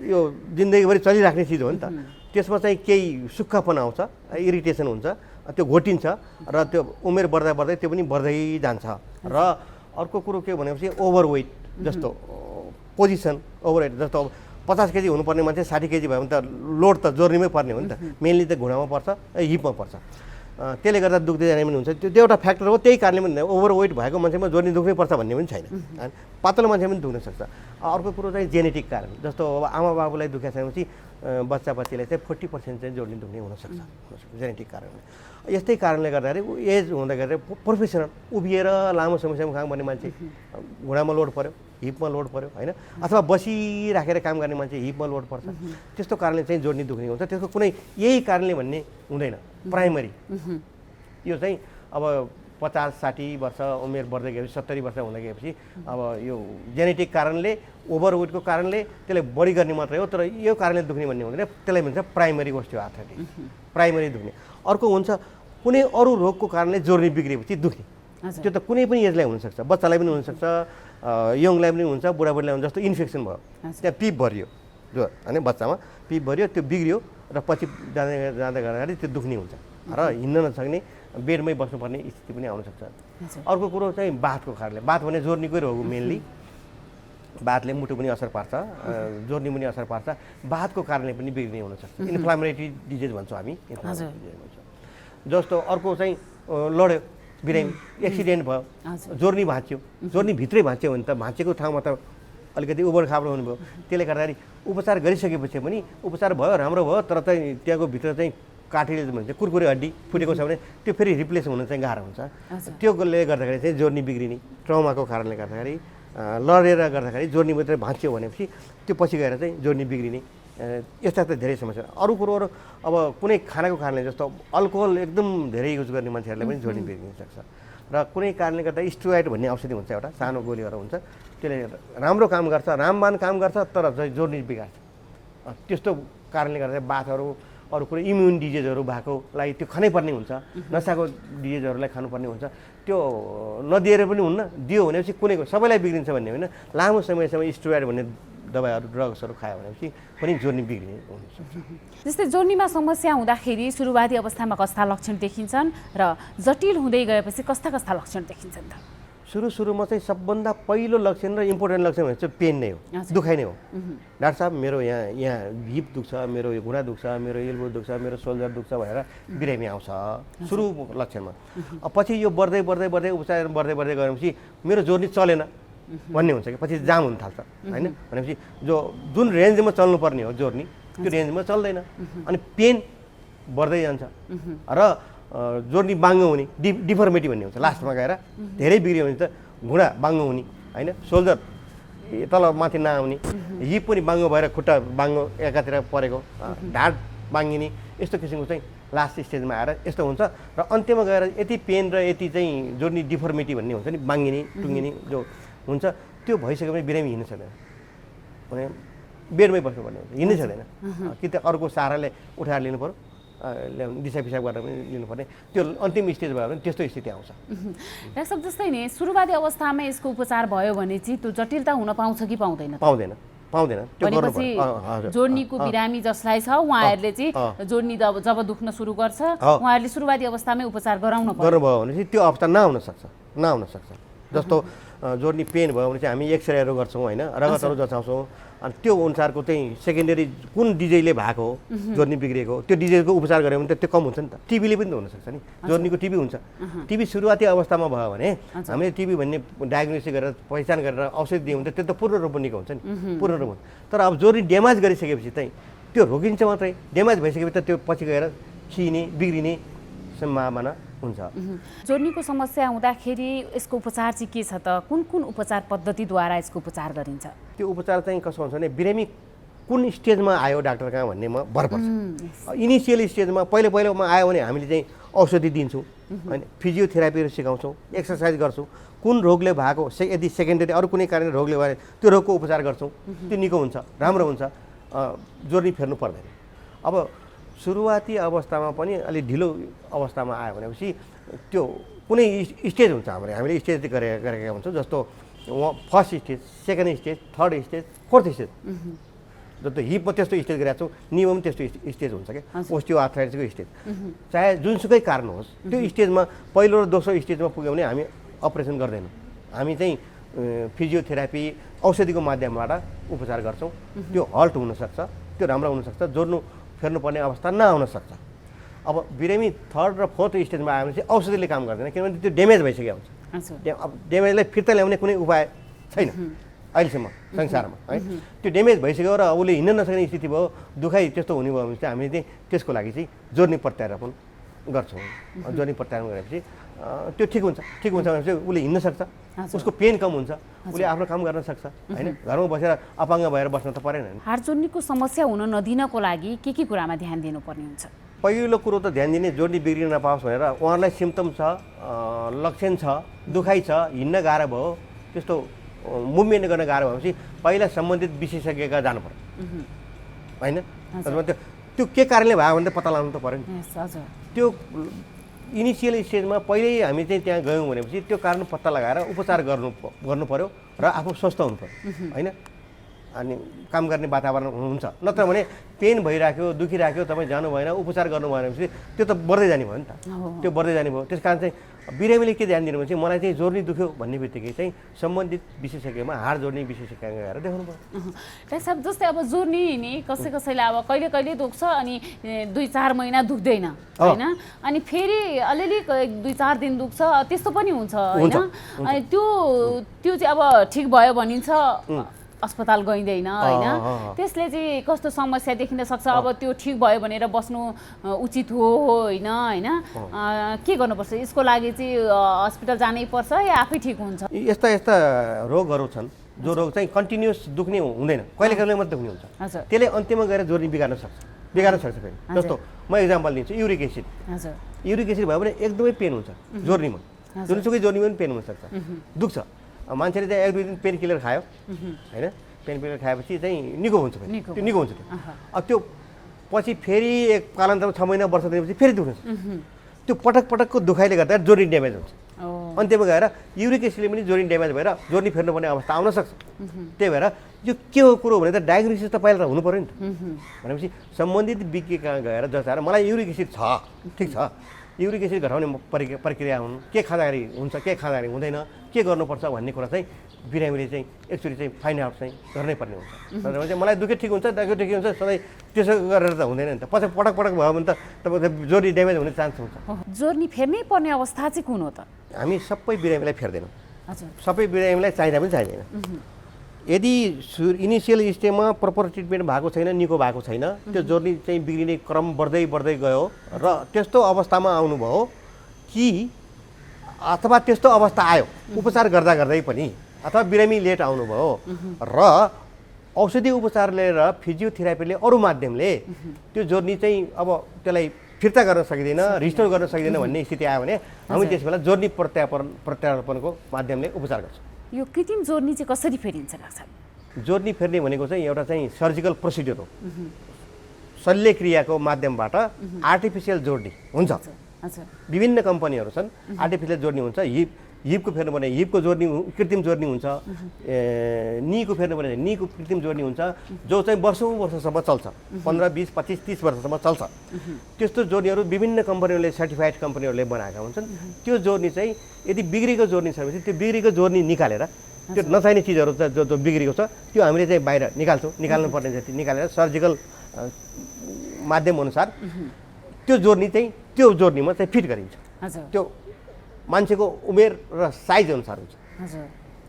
यो जिन्दगीभरि चलिराख्ने चिज हो नि त। त्यसमा चाहिँ केही सुक्खापन आउँछ, इरिटेसन हुन्छ, त्यो घोटिन्छ र त्यो उमेर बढ्दा बढ्दै त्यो पनि बढ्दै जान्छ र अर्को कुरो के भनेपछि ओभरवेट जस्तो पोजिसन ओभरवेट जस्तो 50 केजी हुनुपर्ने मान्छे 60 केजी भयो भने त लोड त जोर्नीमै पर्ने हो नि त मेनली त घुँडामा पर्छ हिपमा पर्छ त्यसले गर्दा दुख्दै जाने पनि हुन्छ त्यो एउटा फ्याक्टर हो त्यही कारणले पनि ओभरवेट भएको मान्छेमा जोर्नी दुख्नै पर्छ भन्ने पनि छैन पातलो मान्छे पनि दुख्न सक्छ अर्को कुरो चाहिँ जेनेटिक कारण जस्तो अब आमा बाबुलाई दुखेको छैपछि बच्चा बच्चीलाई चाहिँ 40% चाहिँ जोर्नी दुख्ने हुनसक्छ जेनेटिक कारणले यस्तै कारणले गर्दाखेरि एज हुँदा गर्दा प्रोफेसनल उभिएर लामो समयसम्म काम गर्ने मान्छे घुँडामा लोड पर्यो हिपमा लोड पर्यो होइन अथवा बसिराखेर काम गर्ने मान्छे हिपमा लोड पर्छ त्यस्तो कारणले चाहिँ जोर्नी दुख्ने हुन्छ त्यसको कुनै यही कारणले भन्ने हुँदैन प्राइमरी यो चाहिँ अब 50-60 वर्ष उमेर बढ्दै गएपछि 70 वर्ष हुँदै गएपछि अब यो जेनेटिक कारणले ओभरवेटको कारणले त्यसले बढी गर्ने मात्रै हो तर यो कारणले दुख्ने भन्ने हुँदैन त्यसलाई भन्छ प्राइमरी ओस्टियोआर्थराइटिस प्राइमरी दुख्ने अर्को हुन्छ कुनै अरू रोगको कारणले जोर्नी बिग्रिएपछि दुख्ने त्यो त कुनै पनि एजलाई हुनसक्छ बच्चालाई पनि हुनसक्छ यङलाई पनि हुन्छ बुढाबुढीलाई हुन्छ जस्तो इन्फेक्सन भयो त्यहाँ पिप भरियो जो होइन बच्चामा पिप भरियो त्यो बिग्रियो र पछि जाँदा गर्दाखेरि त्यो दुख्ने हुन्छ र हिँड्न नसक्ने बेडमै बस्नुपर्ने स्थिति पनि आउनसक्छ अर्को कुरो चाहिँ बाथको कारणले बाथ भने जोर्नीकै रोग हो मेनली बाथले मुटु पनि असर पार्छ जोर्नी पनि असर पार्छ बाथको कारणले पनि बिग्रिने हुनसक्छ इन्फ्लामेटरी डिजिज भन्छौँ हामी जस्तो अर्को चाहिँ लड्यो बिरामी एक्सिडेन्ट भयो जोर्नी भाँच्यो जोर्नी भित्रै भाँच्यो भने त भाँचेको ठाउँमा त अलिकति उबड खाबड हुनुभयो त्यसले गर्दाखेरि उपचार गरिसकेपछि पनि उपचार भयो राम्रो भयो तर चाहिँ त्यहाँको भित्र चाहिँ काठीले भन्छ कुरकुरे हड्डी फुटेको छ भने त्यो फेरि रिप्लेस हुन चाहिँ गाह्रो हुन्छ त्योले गर्दाखेरि चाहिँ जोर्नी बिग्रिने ट्रमाको कारणले गर्दाखेरि लडेर गर्दाखेरि जोर्नी मात्रै भाँच्यो भनेपछि त्यो पछि गएर चाहिँ जोर्नी बिग्रिने यस्ता त धेरै समस्या अरू कुरोहरू अब कुनै खानाको कारणले जस्तो अल्कोहल एकदम धेरै युज गर्ने मान्छेहरूले पनि जोर्नी बिग्रिन सक्छ र कुनै कारणले गर्दा स्टेरोइड भन्ने औषधि हुन्छ एउटा सानो गोलीहरू हुन्छ त्यसले राम्रो काम गर्छ रामबाण काम गर्छ तर जोर्नी बिगार्छ त्यस्तो कारणले गर्दा बाथहरू अरू कुरो इम्युन डिजिजहरू भएकोलाई त्यो खानैपर्ने हुन्छ नसाको डिजिजहरूलाई खानुपर्ने हुन्छ त्यो नदिएर पनि हुन्न दियो भनेपछि कुनैको सबैलाई बिग्रिन्छ भन्ने होइन लामो समयसम्म स्टेरोइड भन्ने दबाईहरू ड्रग्सहरू खायो भनेपछि पनि जोर्नी बिग्रिने हुनसक्छ जस्तै जोर्नीमा समस्या हुँदाखेरि सुरुवाती अवस्थामा कस्ता लक्षण देखिन्छन् र जटिल हुँदै गएपछि कस्ता कस्ता लक्षण देखिन्छन् त सुरुमा चाहिँ सबभन्दा पहिलो लक्षण र इम्पोर्टेन्ट लक्षण भनेको चाहिँ पेन नै हो दुखाइ नै हो डाक्टर साहब मेरो यहाँ हिप दुख्छ मेरो घुँडा दुख्छ मेरो एल्बो दुख्छ मेरो सोल्जर दुख्छ भनेर बिरामी आउँछ सुरु लक्षणमा पछि यो बढ्दै बढ्दै बढ्दै उपचार बढ्दै बढ्दै गएपछि मेरो जोर्नी चलेन भन्ने हुन्छ कि पछि जाम हुन थाल्छ होइन भनेपछि जुन रेन्जमा चल्नुपर्ने हो जोर्नी त्यो रेन्जमा चल्दैन अनि पेन बढ्दै जान्छ र जोर्नी बाङ्गो हुने डिफर्मिटी भन्ने हुन्छ लास्टमा गएर धेरै बिग्रियो भने त घुँडा बाङ्गो हुने होइन सोल्जर तल माथि नआउने हिप पनि बाङ्गो भएर खुट्टा बाङ्गो एकातिर परेको ढाड बाङ्गिने यस्तो किसिमको चाहिँ लास्ट स्टेजमा आएर यस्तो हुन्छ र अन्त्यमा गएर यति पेन र यति चाहिँ जोर्नी डिफर्मिटी भन्ने हुन्छ नि बाङ्गिने टुङ्गिने जो हुन्छ त्यो भइसकेपछि बिरामी हिँड्न सक्दैन भने बेडमै बस्नुपर्ने हुन्छ हिँड्नै सक्दैन कि त अर्को सहाराले उठाएर लिनु पऱ्यो दिशा पिसाब गरेर पनि लिनुपर्ने त्यो अन्तिम स्टेज भयो भने त्यस्तो स्थिति आउँछ डाक्टर साहब जस्तै नि सुरुवाती अवस्थामा यसको उपचार भयो भने चाहिँ त्यो जटिलता हुन पाउँछ कि पाउँदैन त्यो भनेपछि जोर्नीको बिरामी जसलाई छ उहाँहरूले चाहिँ जोर्नी जब दुख्न सुरु गर्छ उहाँहरूले सुरुवाती अवस्थामै उपचार गर्नुभयो भने चाहिँ त्यो अवस्था नहुन सक्छ जस्तो जोर्नी पेन भयो भने चाहिँ हामी एक्सरेहरू गर्छौँ होइन रगतहरू जचाउँछौँ अनि त्यो अनुसारको चाहिँ सेकेन्डरी कुन डिजिजले भएको हो जोर्नी बिग्रिएको त्यो डिजिजको उपचार गऱ्यो भने त त्यो कम हुन्छ नि त टिबीले पनि त हुनसक्छ नि जोर्नीको टिबी हुन्छ टिबी सुरुवाती अवस्थामा भयो भने हामीले टिबी भन्ने डायग्नोसिस गरेर पहिचान गरेर औषधि दियौँ भने त्यो त पूर्ण रूपमा निको हुन्छ नि पूर्ण रूपमा तर अब जोर्नी ड्यामेज गरिसकेपछि चाहिँ त्यो रोकिन्छ मात्रै ड्यामेज भइसकेपछि त त्यो पछि गएर खिने बिग्रिने सम्भावना हुन्छ जोर्नीको समस्या हुँदाखेरि यसको उपचार चाहिँ के छ त कुन उपचार पद्धतिद्वारा यसको उपचार गरिन्छ त्यो उपचार चाहिँ कस्तो हुन्छ भने बिरामी कुन स्टेजमा आयो डाक्टर कहाँ भन्नेमा भर पर्छ इनिसियल स्टेजमा पहिलोमा आयो भने हामीले चाहिँ औषधि दिन्छौँ होइन फिजियोथेरापीहरू सिकाउँछौँ एक्सर्साइज गर्छौँ कुन रोगले भएको यदि सेकेन्डरी अरू कुनै कारणले रोगले भयो त्यो रोगको उपचार गर्छौँ त्यो निको हुन्छ राम्रो हुन्छ जोर्नी फेर्नु पर्दैन अब सुरुवाती अवस्थामा पनि अलिक ढिलो अवस्थामा आयो भनेपछि त्यो कुनै स्टेज हुन्छ हामीले स्टेज गरेका हुन्छौँ जस्तो first stage second stage third stage fourth stage जस्तो हिपमा त्यस्तो स्टेज गरेका छौँ निमा पनि त्यस्तो स्टेज हुन्छ क्या ओस्टियोआर्थराइटिसको स्टेज चाहे जुनसुकै कारण होस् त्यो स्टेजमा पहिलो र दोस्रो स्टेजमा पुग्यो भने हामी अपरेसन गर्दैनौँ हामी चाहिँ फिजियोथेरापी औषधिको माध्यमबाट उपचार गर्छौँ। त्यो हल्ट हुनसक्छ, त्यो राम्रो हुनसक्छ, जोड्नु फेर्नुपर्ने अवस्था नआउन सक्छ। अब बिरामी 3rd र 4th स्टेजमा आयो भने चाहिँ औषधिले काम गर्दैन, किनभने त्यो ड्यामेज भइसकेको हुन्छ। अब ड्यामेजलाई फिर्ता ल्याउने कुनै उपाय छैन अहिलेसम्म संसारमा है। त्यो ड्यामेज भइसक्यो र उसले हिँड्न नसक्ने स्थिति भयो, दुखाइ त्यस्तो हुने भयो भने चाहिँ हामीले चाहिँ त्यसको लागि चाहिँ जोर्नी प्रत्यारोपण गर्छौँ। जोर्नी प्रत्यारोपण गरेपछि त्यो ठिक हुन्छ भने चाहिँ उसले हिँड्न सक्छ, उसको पेन कम हुन्छ, उसले आफ्नो काम गर्न सक्छ हैन। घरमा बसेर अपाङ्ग भएर बस्न त परेन। हाड जोर्नीको समस्या हुन नदिनको लागि के कुरामा ध्यान दिनुपर्ने हुन्छ? पहिलो कुरो त ध्यान दिने जोर्नी बिग्रिन नपाओस् भनेर उहाँलाई सिम्पटम छ, लक्षण छ, दुखाइ छ, हिँड्न गाह्रो भयो, त्यस्तो मुभमेन्ट गर्न गाह्रो भएपछि पहिला सम्बन्धित विशेषज्ञका जानु पर्यो हैन। त्यो के कारणले भयो भने त पत्ता लगाउनु त पर्यो नि। त्यो इनिसियल स्टेजमा पहिल्यै हामी चाहिँ त्यहाँ गयौँ भनेपछि त्यो कारण पत्ता लगाएर उपचार गर्नु पर्यो र आफू स्वस्थ हुनु पर्यो हैन। अनि काम गर्ने वातावरण हुन्छ, नत्र भने पेन भइराख्यो, दुखिराख्यो, तपाईँ जानु भएन, उपचार गर्नु भएन भनेपछि त्यो त बढ्दै जाने भयो नि त। त्यो बढ्दै जाने भयो। त्यस कारण चाहिँ बिरामीले के ध्यान दिनु भने चाहिँ मलाई चाहिँ जोर्नी दुख्यो भन्ने बित्तिकै चाहिँ सम्बन्धित विशेषज्ञमा हाड जोर्नी विशेषज्ञ गएर देखाउनु पर्यो। डाक्टर साहब, जस्तै अब जोर्नी नि कसैलाई अब कहिले दुख्छ अनि 2-4 महिना दुख्दैन हैन, अनि फेरि अलिअलि 2-4 दिन दुख्छ, त्यस्तो पनि हुन्छ हैन। अनि त्यो चाहिँ अब ठिक भयो भनिन्छ, अस्पताल गइँदैन हैन। त्यसले चाहिँ कस्तो समस्या देखिन सक्छ? अब त्यो ठिक भयो भनेर बस्नु उचित हो हैन हैन? के गर्नुपर्छ? यसको लागि चाहिँ हस्पिटल जानै पर्छ या आफै ठिक हुन्छ? यस्ता रोगहरू छन् जो रोग चाहिँ कन्टिन्युस दुख्ने हुँदैन, कहिले कहिले मात्रै दुख्ने हुन्छ। त्यसले अन्त्यमा गएर जोर्नी बिगार्न सक्छ फेरि। जस्तो म एक्जाम्पल दिन्छु, युरिक एसिड। युरिक एसिड भयो भने एकदमै पेन हुन्छ जोर्नीमा, जुनसुकै जोर्नीमा पनि पेन हुनसक्छ, दुख्छ। मान्छेले चाहिँ 1-2 दिन पेन किलर खायो हैन, पेन किलर खाएपछि चाहिँ निको हुन्छ, त्यो निको हुन्छ। अब त्यो पछि फेरि एक कालान्तरमा 6 महिना वर्ष दिएपछि फेरि दुख्छ। त्यो पटकको दुखाइले गर्दा जोर्नी ड्यामेज हुन्छ। अन्त्यमा गएर युरिक एसिडले पनि जोर्नी ड्यामेज भएर जोर्नी फेर्नुपर्ने अवस्था आउन सक्छ। त्यही भएर यो के हो कुरो भने त डायग्नोसिस त पहिला त हुनु पर्यो नि त। भनेपछि सम्बन्धित विज्ञ कहाँ गएर जचाएर मलाई युरिक एसिड छ, ठिक छ, युरिक एसिड घटाउने प्रक्रिया हुन्, के खाँदाखेरि हुन्छ, के खाँदाखेरि हुँदैन, के गर्नुपर्छ भन्ने कुरा चाहिँ बिरामीले चाहिँ एक्चुअली चाहिँ फाइन्ड आउट चाहिँ गर्नै पर्ने हुन्छ। तर चाहिँ मलाई दुःखै ठिक हुन्छ, दुःखै ठिक हुन्छ, सधैँ त्यसो गरेर त हुँदैन नि त। पछि पटक भयो भने त तपाईँको जोर्नी ड्यामेज हुने चान्स हुन्छ। जोर्नी फेर्नै पर्ने अवस्था चाहिँ कुन हो त? हामी सबै बिरामीलाई फेर्दैनौँ, सबै बिरामीलाई चाहिँदा पनि चाहिँदैन। यदि इनिसियल स्टेजमा प्रपर ट्रिटमेन्ट भएको छैन, निको भएको छैन, त्यो जोर्नी चाहिँ बिग्रिने क्रम बढ्दै गयो र त्यस्तो अवस्थामा आउनुभयो कि अथवा त्यस्तो अवस्था आयो उपचार गर्दै पनि, अथवा बिरामी लेट आउनुभयो र औषधि उपचार लिएर फिजियोथेरापीले अरू माध्यमले त्यो जोर्नी चाहिँ अब त्यसलाई फिर्ता गर्न सकिँदैन, रिस्टोर गर्न सकिँदैन भन्ने स्थिति आयो भने हामी त्यसबेला जोर्नी प्रत्यारोपणको माध्यमले उपचार गर्छौँ। यो कृत्रिम जोर्नी चाहिँ कसरी फेरिन्छ डाक्टर? जोर्नी फेर्ने भनेको चाहिँ एउटा चाहिँ सर्जिकल प्रोसिडियर हो। शल्यक्रियाको माध्यमबाट आर्टिफिसियल जोर्नी हुन्छ। विभिन्न कम्पनीहरू छन्, आर्टिफिसियल जोर्नी हुन्छ। हिपको फेर्नुपर्ने हिपको जोर्नी कृत्रिम जोर्नी हुन्छ, नीको फेर्नुपर्ने नीको कृत्रिम जोर्नी हुन्छ, जो चाहिँ वर्षसम्म चल्छ, 15, 20, 25, 30 वर्षसम्म चल्छ। त्यस्तो जोर्नीहरू विभिन्न कम्पनीहरूले, सर्टिफाइड कम्पनीहरूले बनाएका हुन्छन्। त्यो जोर्नी चाहिँ यदि बिग्रेको जोर्नी छ भने त्यो बिग्रेको जोर्नी निकालेर त्यो नचाहिने चिजहरू जो बिग्रेको छ त्यो हामीले चाहिँ बाहिर निकाल्नुपर्ने जति निकालेर सर्जिकल माध्यम अनुसार त्यो जोर्नी चाहिँ त्यो जोर्नीमा चाहिँ फिट गरिन्छ। त्यो मान्छेको उमेर र साइज अनुसार हुन्छ।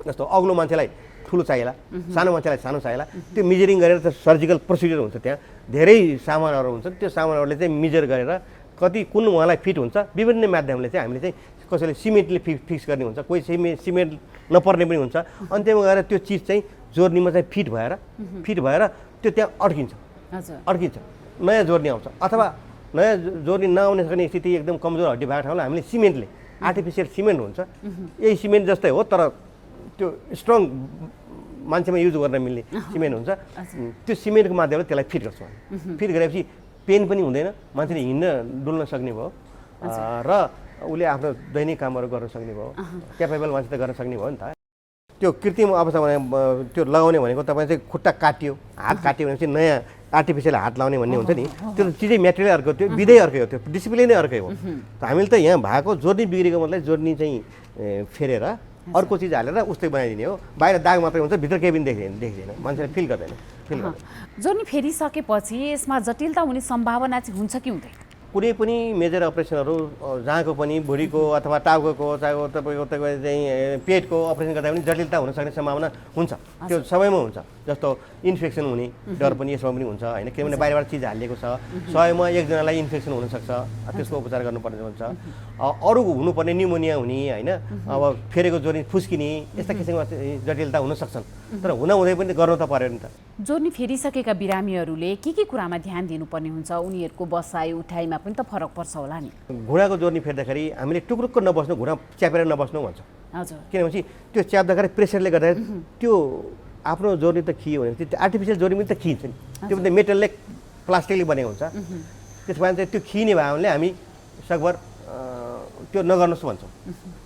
जस्तो अग्लो मान्छेलाई ठुलो चाहिएला, सानो मान्छेलाई सानो चाहिएला, त्यो मेजरिङ गरेर त्यो सर्जिकल प्रोसिडियर हुन्छ। त्यहाँ धेरै सामानहरू हुन्छन्, त्यो सामानहरूले चाहिँ मेजर गरेर कति कुन उहाँलाई फिट हुन्छ विभिन्न माध्यमले चाहिँ हामीले चाहिँ कसैले सिमेन्टले फिक्स गर्ने हुन्छ, कोही सिमेन्ट नपर्ने पनि हुन्छ। अन्त्यमा गएर त्यो चिज चाहिँ जोर्नीमा चाहिँ फिट भएर त्यो त्यहाँ अड्किन्छ, नयाँ जोर्नी आउँछ। अथवा नयाँ जोर्नी नआउने सक्ने स्थिति एकदम कमजोर हड्डी भएको ठाउँमा हामीले सिमेन्टले, आर्टिफिसियल सिमेन्ट हुन्छ, यही सिमेन्ट जस्तै हो तर त्यो स्ट्रङ मान्छेमा युज गर्न मिल्ने सिमेन्ट हुन्छ। त्यो सिमेन्टको माध्यमले त्यसलाई फिट गर्छौँ। फिट गरेपछि पेन पनि हुँदैन, मान्छेले हिँड्न डुल्न सक्ने भयो र उसले आफ्नो दैनिक कामहरू गर्न सक्ने भयो, क्यापेबल मान्छे त गर्न सक्ने भयो नि त। त्यो कृत्रिम अवस्थामा त्यो लगाउने भनेको तपाईँ चाहिँ खुट्टा काटियो, हात काट्यो भने चाहिँ नयाँ आर्टिफिसियल हात लाउने भन्ने हुन्छ नि, त्यो चिजै मेटेरियल अर्को, त्यो विधै अर्कै हो, त्यो डिसिप्लिनै अर्कै हो। हामीले त यहाँ भएको जोर्नी बिग्रेको मतलब जोर्नी चाहिँ फेरेर अर्को चिज हालेर उस्तै बनाइदिने हो। बाहिर दाग मात्रै हुन्छ, भित्र केही पनि देख्दैन, मान्छेले फिल गर्दैन। जोर्नी फेरिसकेपछि यसमा जटिलता हुने सम्भावना चाहिँ हुन्छ कि हुँदैन? कुनै पनि मेजर अपरेसनहरू जहाँको पनि भुँडीको अथवा टाउको चाहे तपाईँको चाहिँ पेटको अपरेसन गर्दा पनि जटिलता हुन सक्ने सम्भावना हुन्छ, त्यो सबैमा हुन्छ। जस्तो इन्फेक्सन हुने डर पनि यसमा पनि हुन्छ होइन, किनभने बाहिरबाट चिज हालिएको छ, 100मा 1 जनालाई इन्फेक्सन हुनसक्छ, त्यसको उपचार गर्नुपर्ने हुन्छ। अरू हुनुपर्ने निमोनिया हुने होइन, अब फेरेको जोर्नी फुस्किने, यस्ता किसिमका जटिलता हुन सक्छन्, तर हुँदै पनि गर्नु त पर्यो नि त। जोर्नी फेरिसकेका बिरामीहरूले के कुरामा ध्यान दिनुपर्ने हुन्छ? उनीहरूको बसाइ उठाइमा पनि त फरक पर्छ होला नि। घुँडाको जोर्नी फेर्दाखेरि हामीले टुक्रुक्क नबस्नु, घुँडा च्यापेर नबस्नु भन्छ। हजुर। किनभने त्यो च्याप्दाखेरि प्रेसरले गर्दाखेरि त्यो आफ्नो जोर्नी त खियो भने त्यो आर्टिफिसियल जोर्नी पनि त खिन्छ नि, त्यो पनि मेटलले प्लास्टिकले बनेको हुन्छ। त्यसो कारण चाहिँ त्यो खिने भयो भने हामी सकभर त्यो नगर्नुहोस् भन्छौँ।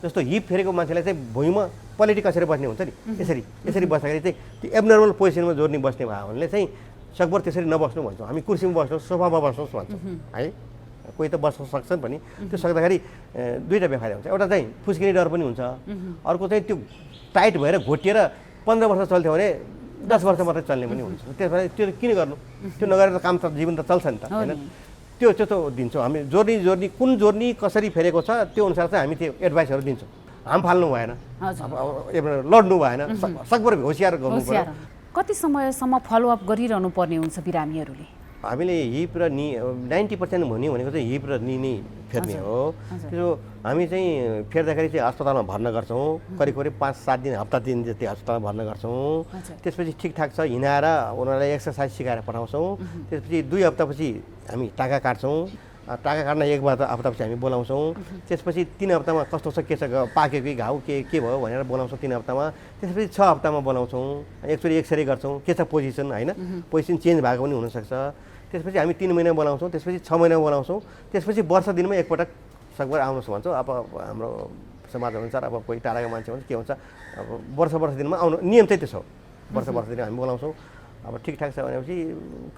जस्तो हिप फेरेको मान्छेलाई चाहिँ भुइँमा पलेटी कसेर बस्ने हुन्छ नि, यसरी बस्दाखेरि चाहिँ त्यो एब्नर्मल पोजिसनमा जोर्नी बस्ने भयो भने चाहिँ सकभर त्यसरी नबस्नु भन्छौँ हामी। कुर्सीमा बस्नुहोस्, सोफामा बस्नुहोस् भन्छौँ है। कोही त बस्न सक्छन् पनि, त्यो सक्दाखेरि दुईवटा बेफाइदा हुन्छ। एउटा चाहिँ फुस्किने डर पनि हुन्छ, अर्को चाहिँ त्यो टाइट भएर घोटिएर 15 वर्ष चल्थ्यो भने 10 वर्ष मात्रै चल्ने पनि हुन्छ। त्यस भएर त्यो किन गर्नु, त्यो नगरेर काम त जीवन त चल्छ नि त होइन। त्यो चाहिँ दिन्छौँ हामी। जोर्नी कुन जोर्नी कसरी फेरेको छ त्यो अनुसार चाहिँ हामी त्यो एडभाइसहरू दिन्छौँ। हाम फाल्नु भएन, लड्नु भएन, सकभर होसियार गर्नु पर्यो। कति समयसम्म फलोअप गरिरहनु पर्ने हुन्छ बिरामीहरूले? हामीले हिप र नि 90% हुने भनेको चाहिँ हिप र नि नै फेर्ने हो। त्यो हामी चाहिँ फेर्दाखेरि चाहिँ अस्पतालमा भर्ना गर्छौँ, करिब 5-7 दिन हप्ता दिन जति अस्पतालमा भर्ना गर्छौँ। त्यसपछि ठिकठाक छ हिँडाएर उनीहरूलाई एक्सर्साइज सिकाएर पठाउँछौँ। त्यसपछि 2 हप्तापछि हामी टाँका काट्छौँ, टाँका काट्न 1 हप्तापछि हामी बोलाउँछौँ। त्यसपछि 3 हप्तामा कस्तो छ, के छ, पाक्यो कि घाउ के भयो भनेर बोलाउँछौँ 3 हप्तामा। त्यसपछि 6 हप्तामा बोलाउँछौँ, एकचोटि एक्सरे गर्छौँ के छ पोजिसन होइन, पोजिसन चेन्ज भएको पनि हुनसक्छ। त्यसपछि हामी 3 महिना बोलाउँछौँ, त्यसपछि 6 महिना बोलाउँछौँ, त्यसपछि वर्ष दिनमा एकपटक सकभर आउनुहोस् भन्छौँ। अब हाम्रो समाज अनुसार अब कोही टाढाको मान्छे हुन्छ के हुन्छ, अब वर्ष दिनमा आउनु नियम चाहिँ त्यसो हो। वर्ष दिन हामी बोलाउँछौँ। अब ठिकठाक छ भनेपछि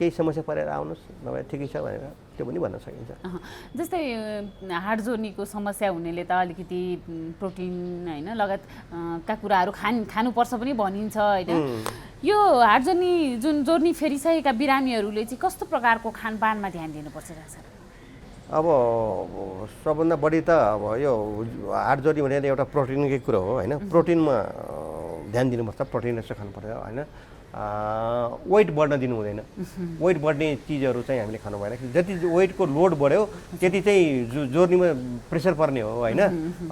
केही समस्या परेर आउनुहोस्, नभए ठिकै छ भनेर त्यो पनि भन्न सकिन्छ। जस्तै हाड जोर्नीको समस्या हुनेले त अलिकति प्रोटिन होइन लगायतका कुराहरू खानुपर्छ पनि भनिन्छ होइन। यो हाड जोर्नी फेरिसकेका बिरामीहरूले चाहिँ कस्तो प्रकारको खानपानमा ध्यान दिनुपर्छ डाक्टर? अब सबभन्दा बढी त अब यो हाड जोर्नी भनेर एउटा प्रोटिनकै कुरो हो होइन। प्रोटिनमा ध्यान दिनुपर्छ, प्रोटिन जस्तो खानुपर्छ होइन। वेट बढ्न दिनु हुँदैन। वेट बढ्ने चिजहरू चाहिँ हामीले खानु भएन। जति वेटको लोड बढ्यो त्यति चाहिँ जोर्नीमा प्रेसर पर्ने हो होइन।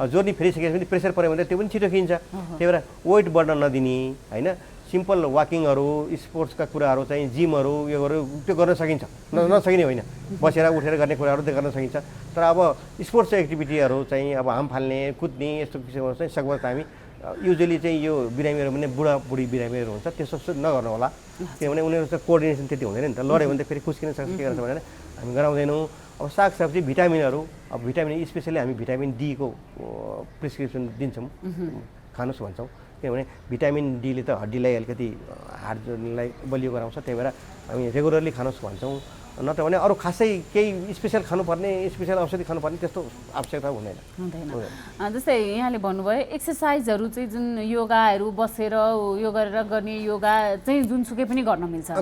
जोर्नी फेरिसकेपछि प्रेसर पऱ्यो भने त्यो पनि छिटो खिन्छ। त्यही भएर वेट बढ्न नदिने होइन। सिम्पल वाकिङहरू, स्पोर्ट्सका कुराहरू चाहिँ जिमहरू योहरू त्यो गर्न सकिन्छ, नसकिने होइन। बसेर उठेर गर्ने कुराहरू त्यो गर्न सकिन्छ। तर अब स्पोर्ट्स एक्टिभिटीहरू चाहिँ अब हाम फाल्ने, कुद्ने यस्तो किसिमहरू चाहिँ सकभर हामी युजली चाहिँ यो बिरामीहरू पनि बुढाबुढी बिरामीहरू हुन्छ त्यस्तो नगर्नु होला। किनभने उनीहरू चाहिँ कोअर्डिनेसन त्यति हुँदैन नि त। लड्यो भने त फेरि खुस्किन सक्छ, के गर्छ भनेर हामी गराउँदैनौँ। अब सागसब्जी भिटामिनहरू, अब भिटामिन स्पेसली हामी भिटामिन डीको प्रिस्क्रिप्सन दिन्छौँ, खानुहोस् भन्छौँ। किनभने भिटामिन डीले त हड्डीलाई अलिकति हाड जोर्नीलाई बलियो गराउँछ। त्यही भएर हामी रेगुलरली खानुहोस् भन्छौँ। नत्र भने अरू खासै केही स्पेसल खानुपर्ने, स्पेसल औषधि खानुपर्ने त्यस्तो आवश्यकता हुँदैन। जस्तै यहाँले भन्नुभयो एक्सर्साइजहरू चाहिँ जुन योगाहरू बसेर यो गरेर गर्ने योगा चाहिँ जुनसुकै पनि गर्न मिल्छ।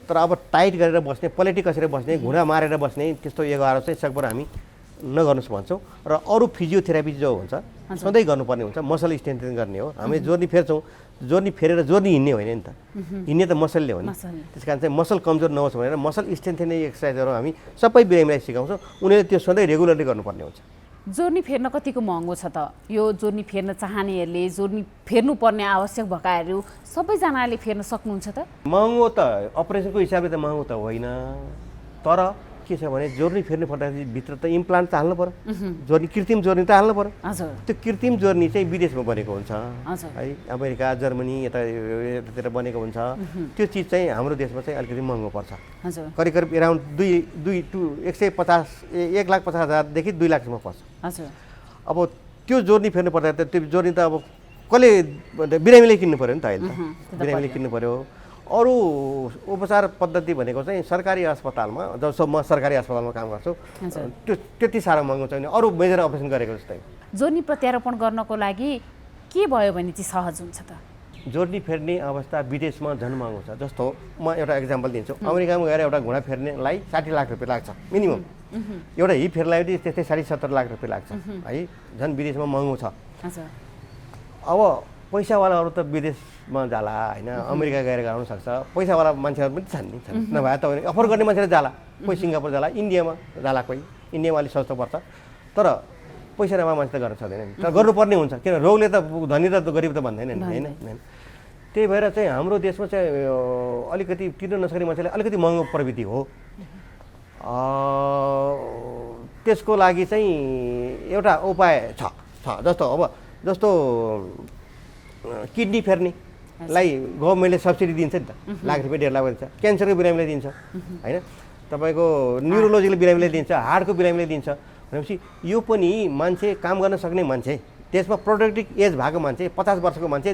तर अब टाइट गरेर बस्ने, पलेटी कसेर बस्ने, घुँडा मारेर बस्ने त्यस्तो योगाहरू चाहिँ सकभर हामी नगर्नुहोस् भन्छौँ। र अरू फिजियोथेरापी जो हुन्छ सधैँ गर्नुपर्ने हुन्छ, मसल स्ट्रेन्थेन गर्ने हो। हामी जोर्नी फेर्छौँ, जोर्नी फेरेर जोर्नी हिँड्ने होइन नि त, हिँड्ने त मसलले हो नि। त्यस कारण चाहिँ मसल कमजोर नहोस् भनेर मसल स्ट्रेन्थेनिङ एक्सर्साइजहरू हामी सबै बिरामीलाई सिकाउँछौँ। उनीहरूले त्यो सधैँ रेगुलरली गर्नुपर्ने हुन्छ। जोर्नी फेर्न कतिको महँगो छ त? यो जोर्नी फेर्न चाहनेहरूले, जोर्नी फेर्नुपर्ने आवश्यक भएकाहरू सबैजनाले फेर्न सक्नुहुन्छ त? महँगो त अपरेसनको हिसाबले त महँगो त होइन, तर के छ भने जोर्नी फेर्नु पर्दाखेरि भित्र त इम्प्लान्ट त हाल्नु पर्यो, जोर्नी कृत्रिम जोर्नी त हाल्नु पर्यो। त्यो कृत्रिम जोर्नी चाहिँ विदेशमा बनेको हुन्छ है, अमेरिका जर्मनी यतातिर बनेको हुन्छ। त्यो चिज चाहिँ हाम्रो देशमा चाहिँ अलिकति महँगो पर्छ, करिब एराउन्ड 1,50,000 2 लाखसम्म पर्छ। अब त्यो जोर्नी फेर्नु पर्दा त त्यो जोर्नी त अब कसले बिरामीले किन्नु पऱ्यो नि त, अहिले त बिरामीले किन्नु पऱ्यो। अरू उपचार पद्धति भनेको चाहिँ सरकारी अस्पतालमा जब म सरकारी अस्पतालमा काम गर्छु त्यो त्यति साह्रो महँगो छैन अरू मेजर अपरेसन गरेको जस्तै। जोर्नी प्रत्यारोपण गर्नको लागि के भयो भने चाहिँ सहज हुन्छ त? जोर्नी फेर्ने अवस्था विदेशमा झन् महँगो छ। जस्तो म एउटा एक्जाम्पल दिन्छु, अमेरिकामा गएर एउटा घुँडा फेर्नेलाई 60 लाख रुपियाँ लाग्छ मिनिमम। एउटा हिप फेर्नलाई पनि त्यस्तै 60-70 लाख रुपियाँ लाग्छ है, झन् विदेशमा महँगो छ। अब पैसावालाहरू त विदेशमा जाला होइन, अमेरिका गएर गराउन सक्छ, पैसावाला मान्छेहरू पनि छन् नि, नभए त अफर गर्ने मान्छेले जाला, कोही सिङ्गापुर जाला, इन्डियामा जाला, कोही इन्डियामा अलिक सस्तो पर्छ, तर पैसा नभए मान्छे त गर्न सक्दैन नि, तर गर्नुपर्ने हुन्छ, किन रोगले त धनी र गरिब त भन्दैन नि होइन। त्यही भएर चाहिँ हाम्रो देशमा चाहिँ अलिकति तिर्न नसक्ने मान्छेले अलिकति महँगो प्रवृत्ति हो। त्यसको लागि चाहिँ एउटा उपाय छ, जस्तो किडनी फेर्नेलाई गभर्मेन्टले सब्सिडी दिन्छ नि त, लाख रुपियाँ 1.5 लाख दिन्छ, क्यान्सरको बिरामीलाई दिन्छ होइन, तपाईँको न्युरोलोजीको बिरामीलाई दिन्छ, हार्टको बिरामीलाई दिन्छ भनेपछि यो पनि मान्छे काम गर्न सक्ने मान्छे, त्यसमा प्रोडक्टिभ एज भएको मान्छे, 50 वर्षको मान्छे,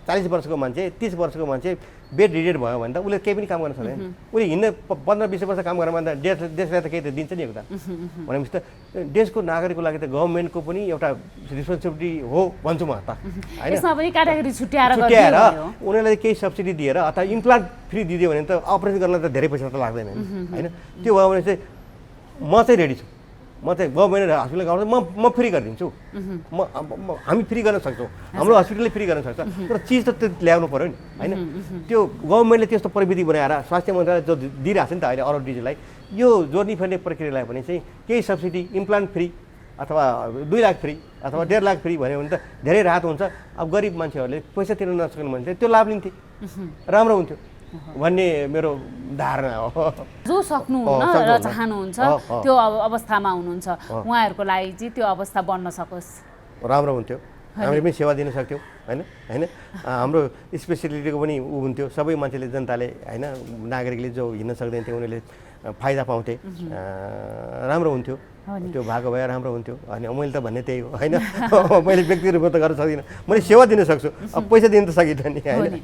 40 वर्षको मान्छे, 30 वर्षको मान्छे बेड रिडेड भयो भने त उसले केही पनि काम गर्न सक्दैन। उसले हिँड्न 15-20 वर्ष काम गर्न भने त देशलाई त केही त दिन्छ नि एउटा। भनेपछि त देशको नागरिकको लागि त गभर्मेन्टको पनि एउटा रेस्पोन्सिबिलिटी हो भन्छु म त होइन। यसमा पनि क्याटेगोरी छुट्याएर उनीहरूलाई केही सब्सिडी दिएर अथवा इम्प्लान्ट फ्री दिदियो भने त अपरेसन गर्न त धेरै पैसा त लाग्दैन होइन। त्यो भयो भने चाहिँ म चाहिँ रेडी छु, म चाहिँ गभर्मेन्ट हस्पिटल गाउँछ म फ्री गरिदिन्छु, हामी फ्री गर्न सक्छौँ, हाम्रो हस्पिटलले फ्री गर्न सक्छ, तर चिज त त्यो ल्याउनु पऱ्यो नि होइन। त्यो गभर्मेन्टले त्यस्तो प्रविधि बनाएर स्वास्थ्य मन्त्रालय जो दिइरहेको छ नि त अहिले अरू डिजिटलाई, यो जोर्नी फेर्ने प्रक्रियालाई पनि चाहिँ केही सब्सिडी इम्प्लान्ट फ्री अथवा 2 लाख फ्री अथवा 1.5 लाख फ्री भन्यो भने त धेरै राहत हुन्छ। अब गरिब मान्छेहरूले पैसा तिर्न नसक्ने मान्छेले त्यो लाभ लिन्थे, राम्रो हुन्थ्यो भन्ने मेरो धारणा हो। जो सक्नुहुन्न र चाहनुहुन्छ त्यो अवस्थामा हुनुहुन्छ उहाँहरूको लागि चाहिँ त्यो अवस्था बन्न सकोस्, राम्रो हुन्थ्यो, हामीले पनि सेवा दिन सक्थ्यौँ होइन होइन। हाम्रो स्पेसिलिटीको पनि ऊ हुन्थ्यो, सबै मान्छेले जनताले होइन, नागरिकले जो हिँड्न सक्दैन थियो उनीहरूले फाइदा पाउँथे, राम्रो हुन्थ्यो। त्यो भएको भए राम्रो हुन्थ्यो। अनि मैले त भन्ने त्यही हो होइन, मैले व्यक्तिगत रूपमा त गर्न सक्दिनँ, मैले सेवा दिन सक्छु, अब पैसा दिन त सकिँदैन नि होइन।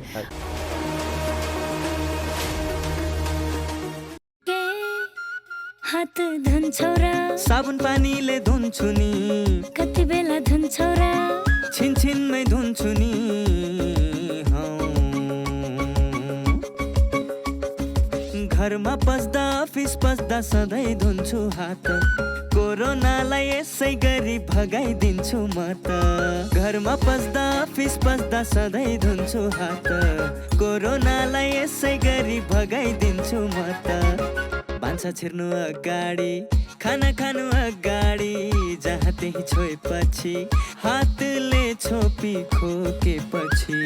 हात धुन्छौ र साबुन पानीले धुन्छु नि, कति बेला धुन्छौ र छिनछिनमै धुन्छु नि, घरमा पस्दा अफिस पस्दा सधैँ धुन्छु हात, कोरोनालाई यसै गरी भगाइदिन्छु म त, घरमा पस्दा अफिस पस्दा सधैँ धुन्छु हात, कोरोनालाई यसै गरी भगाइदिन्छु म त, भान्सा छिर्नु अगाडि खाना खानु अगाडि जहाँ त्यही छोएपछि हातले छोपी खोकेपछि,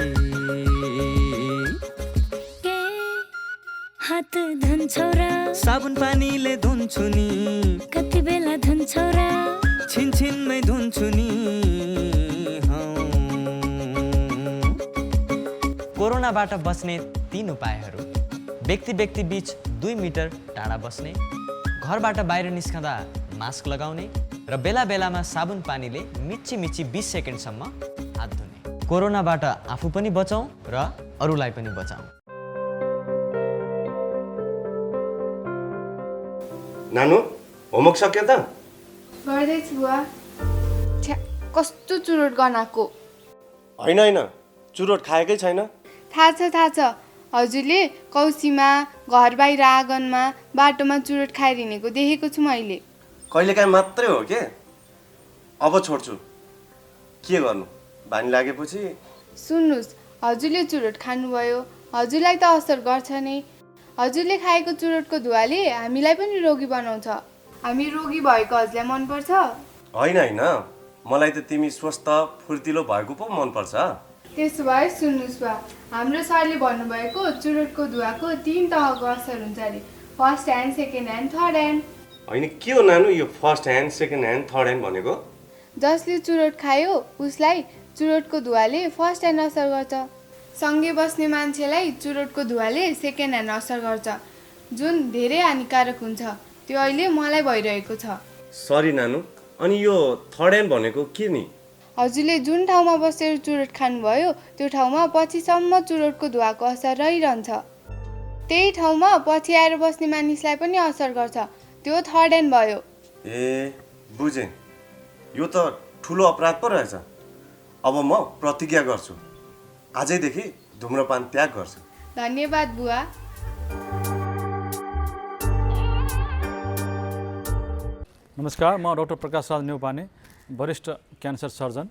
हात धुन्छौ र साबुन पानीले धुन्छु नि, कति बेला धुन्छौ र छिनछिनमै धुन्छु नि। कोरोनाबाट बच्ने 3 उपायहरू: व्यक्ति बीच 2 मिटर टाढा बस्ने, घरबाट बाहिर निस्कँदा मास्क लगाउने र बेला बेलामा साबुन पानीले मिची 20 सेकेन्डसम्म हात धुने। कोरोनाबाट आफू पनि बचाउँ र अरूलाई पनि बचाउँ। नानु होमवर्क सक्यो त? गर्दैछु बुवा। कस्तो चुरोट गनाएको? होइन चुरोट खाएकै छैन। थाहा छ हजुरले कौसीमा घर बाहिर आँगनमा बाटोमा चुरोट खाएर हिँडेको देखेको छु मैले। कहिलेकाहीँ मात्रै हो के, अब छोड्छु, के गर्नु बानी लागेपछि। सुन्नुहोस्, हजुरले चुरोट खानुभयो, हजुरलाई त असर गर्छ नै। हजुरले खाएको चुरोटको धुवाले हामीलाई पनि रोगी बनाउँछ। हामी रोगी भएको हजुरलाई मनपर्छ? होइन मलाई त तिमी स्वस्थ फुर्तिलो भएको पो मनपर्छ। त्यसो भए सुन्नुहोस् बा, हाम्रो सरले भन्नुभएको चुरोटको धुवाको 3 तहको असर हुन्छ अरे, first hand, second hand, third hand. होइन के हो नानु यो first hand, second hand, third hand भनेको? जसले चुरोट खायो उसलाई चुरोटको धुवाले फर्स्ट ह्यान्ड असर गर्छ, सँगै बस्ने मान्छेलाई चुरोटको धुवाले सेकेन्ड ह्यान्ड असर गर्छ, जुन धेरै हानिकारक हुन्छ। त्यो अहिले मलाई भइरहेको छ। सरी नानु, अनि यो थर्ड ह्यान्ड भनेको के नि? हजुरले जुन ठाउँमा बसेर चुरोट खानुभयो त्यो ठाउँमा पछिसम्म चुरोटको धुवाको असर रहिरहन्छ। त्यही ठाउँमा पछि आएर बस्ने मानिसलाई पनि असर गर्छ। त्यो थर्ड ह्यान्ड भयो। ए बुझेँ, यो त ठुलो अपराध पो रहेछ। अब म प्रतिज्ञा गर्छु, आजैदेखि धुम्रपान त्याग गर्छु। धन्यवाद बुवा। नमस्कार, म डाक्टर प्रकाश राज न्यौपाने, वरिष्ठ क्यान्सर सर्जन।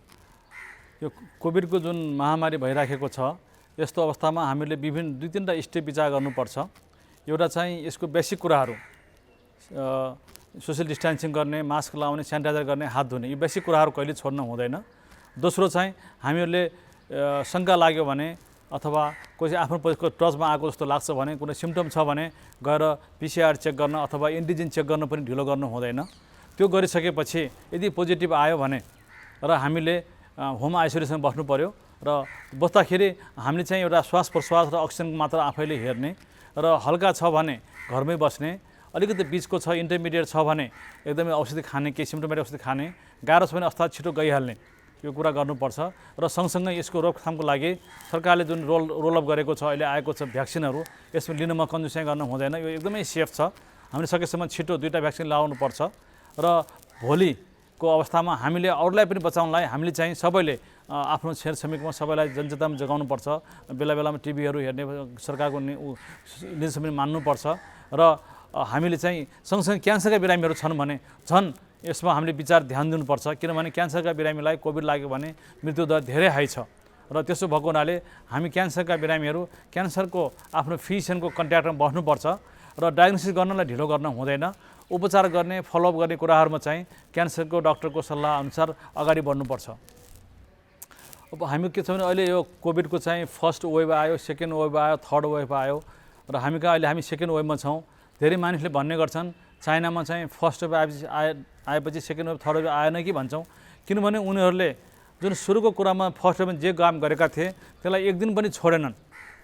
यो कोभिडको जुन महामारी भइराखेको छ, यस्तो अवस्थामा हामीले विभिन्न 2-3टा स्टेप विचार गर्नुपर्छ। एउटा चाहिँ यसको बेसिक कुराहरू, सोसियल डिस्टेन्सिङ गर्ने, मास्क लगाउने, सेनिटाइजर गर्ने, हात धुने, यो बेसिक कुराहरू कहिले छोड्न हुँदैन। दोस्रो चाहिँ हामीहरूले शङ्का लाग्यो भने अथवा कोही आफ्नो टचमा आएको जस्तो लाग्छ भने, कुनै सिम्टम छ भने गएर PCR चेक गर्न अथवा एन्टिजेन चेक गर्न पनि ढिलो गर्नु हुँदैन। त्यो गरिसकेपछि यदि पोजिटिभ आयो भने र हामीले होम आइसोलेसन बस्नु पर्यो र बस्दाखेरि हामीले चाहिँ एउटा श्वास प्रश्वास र अक्सिजनको मात्रा आफैले हेर्ने र हल्का छ भने घरमै बस्ने, अलिकति बिचको छ इन्टरमिडिएट छ भने एकदमै औषधि खाने, केही सिम्टोमेटिक औषधि खाने, गाह्रो छ भने अस्पताल छिटो गइहाल्ने, यो कुरा गर्नुपर्छ। र सँगसँगै यसको रोकथामको लागि सरकारले जुन रोलअप गरेको छ, अहिले आएको छ भ्याक्सिनहरू, यसमा लिनमा कन्जुसाइ गर्नु हुँदैन। यो एकदमै सेफ छ। हामीले सकेसम्म छिटो 2टा भ्याक्सिन लगाउनुपर्छ र भोलिको अवस्थामा हामीले अरूलाई पनि बचाउनलाई हामीले चाहिँ सबैले आफ्नो छेरछिमेकमा सबैलाई जनचेतना जगाउनुपर्छ। बेला बेलामा टिभीहरू हेर्ने, सरकारको निर्देशन पनि मान्नुपर्छ र हामीले चाहिँ सँगसँगै क्यान्सरका बिरामीहरू छन् भने झन् यसमा हामीले विचार ध्यान दिनुपर्छ, किनभने क्यान्सरका बिरामीलाई कोभिड लाग्यो भने मृत्युदर धेरै हाई छ र त्यसो भएको हुनाले हामी क्यान्सरका बिरामीहरू क्यान्सरको आफ्नो फिजिसियनको कन्ट्याक्टमा बस्नुपर्छ र डायग्नोसिस गर्नलाई ढिलो गर्न हुँदैन। उपचार गर्ने, फलोअप गर्ने कुराहरूमा चाहिँ क्यान्सरको डाक्टरको सल्लाह अनुसार अगाडि बढ्नुपर्छ। अब हामी के छ भने अहिले यो कोभिडको चाहिँ फर्स्ट वेभ आयो, सेकेन्ड वेभ आयो, थर्ड वेभ आयो र हामी अहिले हामी सेकेन्ड वेभमा छौँ। धेरै मानिसले भन्ने गर्छन् चाइनामा चाहिँ फर्स्ट वेभ आएपछि सेकेन्ड वेभ, थर्ड वेभ आएन कि भन्छौँ, किनभने उनीहरूले जुन सुरुको कुरामा फर्स्ट वेभमा जे काम गरेका थिए त्यसलाई एक दिन पनि छोडेनन्,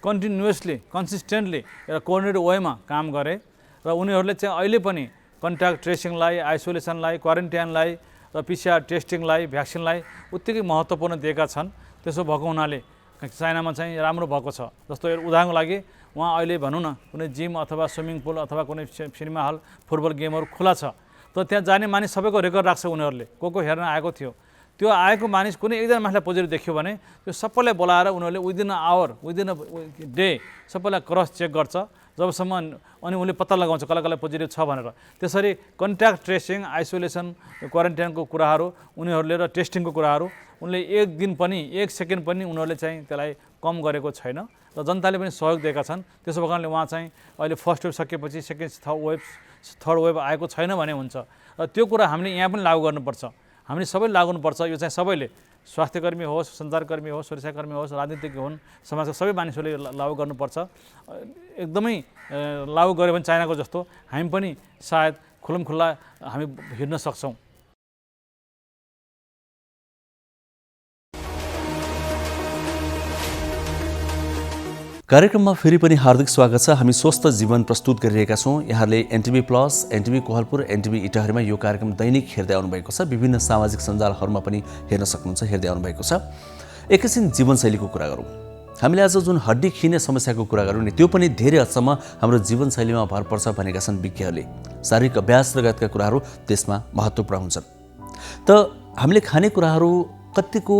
कन्टिन्युसली कन्सिस्टेन्टली एउटा कोअर्डिनेटेड वेमा काम गरे र उनीहरूले चाहिँ अहिले पनि कन्ट्याक्ट ट्रेसिङलाई, आइसोलेसनलाई, क्वारेन्टाइनलाई र PCR टेस्टिङलाई, भ्याक्सिनलाई उत्तिकै महत्त्वपूर्ण दिएका छन्। त्यसो भएको हुनाले चाइनामा चाहिँ राम्रो भएको छ। जस्तो उदाहरणको लागि वहाँ अहिले भनौँ न कुनै जिम अथवा स्विमिङ पुल अथवा कुनै सिनेमा हल, फुटबल गेमहरू खुला छ, तर त्यहाँ जाने मानिस सबैको रेकर्ड राख्छ उनीहरूले, को हेर्न आएको थियो। त्यो आएको मानिस कुनै एकजना मानिसलाई पोजिटिभ देख्यो भने त्यो सबैलाई बोलाएर उनीहरूले within a hour, within a day सबैलाई क्रस चेक गर्छ, जबसम्म अनि उनले पत्ता लगाउँछ कसलाई पोजिटिभ छ भनेर। त्यसरी कन्ट्याक्ट ट्रेसिङ, आइसोलेसन, क्वारेन्टाइनको कुराहरू उनीहरूले र टेस्टिङको कुराहरू उनले एक दिन पनि, एक सेकेन्ड पनि उनीहरूले चाहिँ त्यसलाई कम गरेको छैन र जनताले पनि सहयोग दिएका छन्। त्यसो भएकाले उहाँ चाहिँ अहिले फर्स्ट वेभ सकेपछि सेकेन्ड थर्ड वेभ आएको छैन भने हुन्छ र त्यो कुरा हामीले यहाँ पनि लागू गर्नुपर्छ। हामीले सबैले लागू गर्नुपर्छ। यो चाहिँ सबैले, स्वास्थ्यकर्मी होस्, सञ्चारकर्मी होस्, सुरक्षाकर्मी होस्, राजनीतिज्ञ हुन्, समाजका सबै मानिसहरूले लागू गर्नुपर्छ। एकदमै लागू गऱ्यो भने चाइनाको जस्तो हामी पनि सायद खुल्ला हामी हिँड्न सक्छौँ। कार्यक्रममा फेरि पनि हार्दिक स्वागत छ। हामी स्वस्थ जीवन प्रस्तुत गरिरहेका छौँ। यहाँहरूले NTV plus, NTV Kohalpur, NTV इटाहरीमा यो कार्यक्रम दैनिक हेर्दै आउनुभएको छ। विभिन्न सामाजिक सञ्जालहरूमा पनि हेर्न सक्नुहुन्छ, हेर्दै आउनुभएको छ। एकैछिन जीवनशैलीको कुरा गरौँ। हामीले आज जुन हड्डी खिने समस्याको कुरा गरौँ नि, त्यो पनि धेरै हदसम्म हाम्रो जीवनशैलीमा भर पर्छ भनेका छन् विज्ञहरूले। शारीरिक अभ्यास लगायतका कुराहरू त्यसमा महत्त्वपूर्ण हुन्छन्। त हामीले खाने कुराहरू कतिको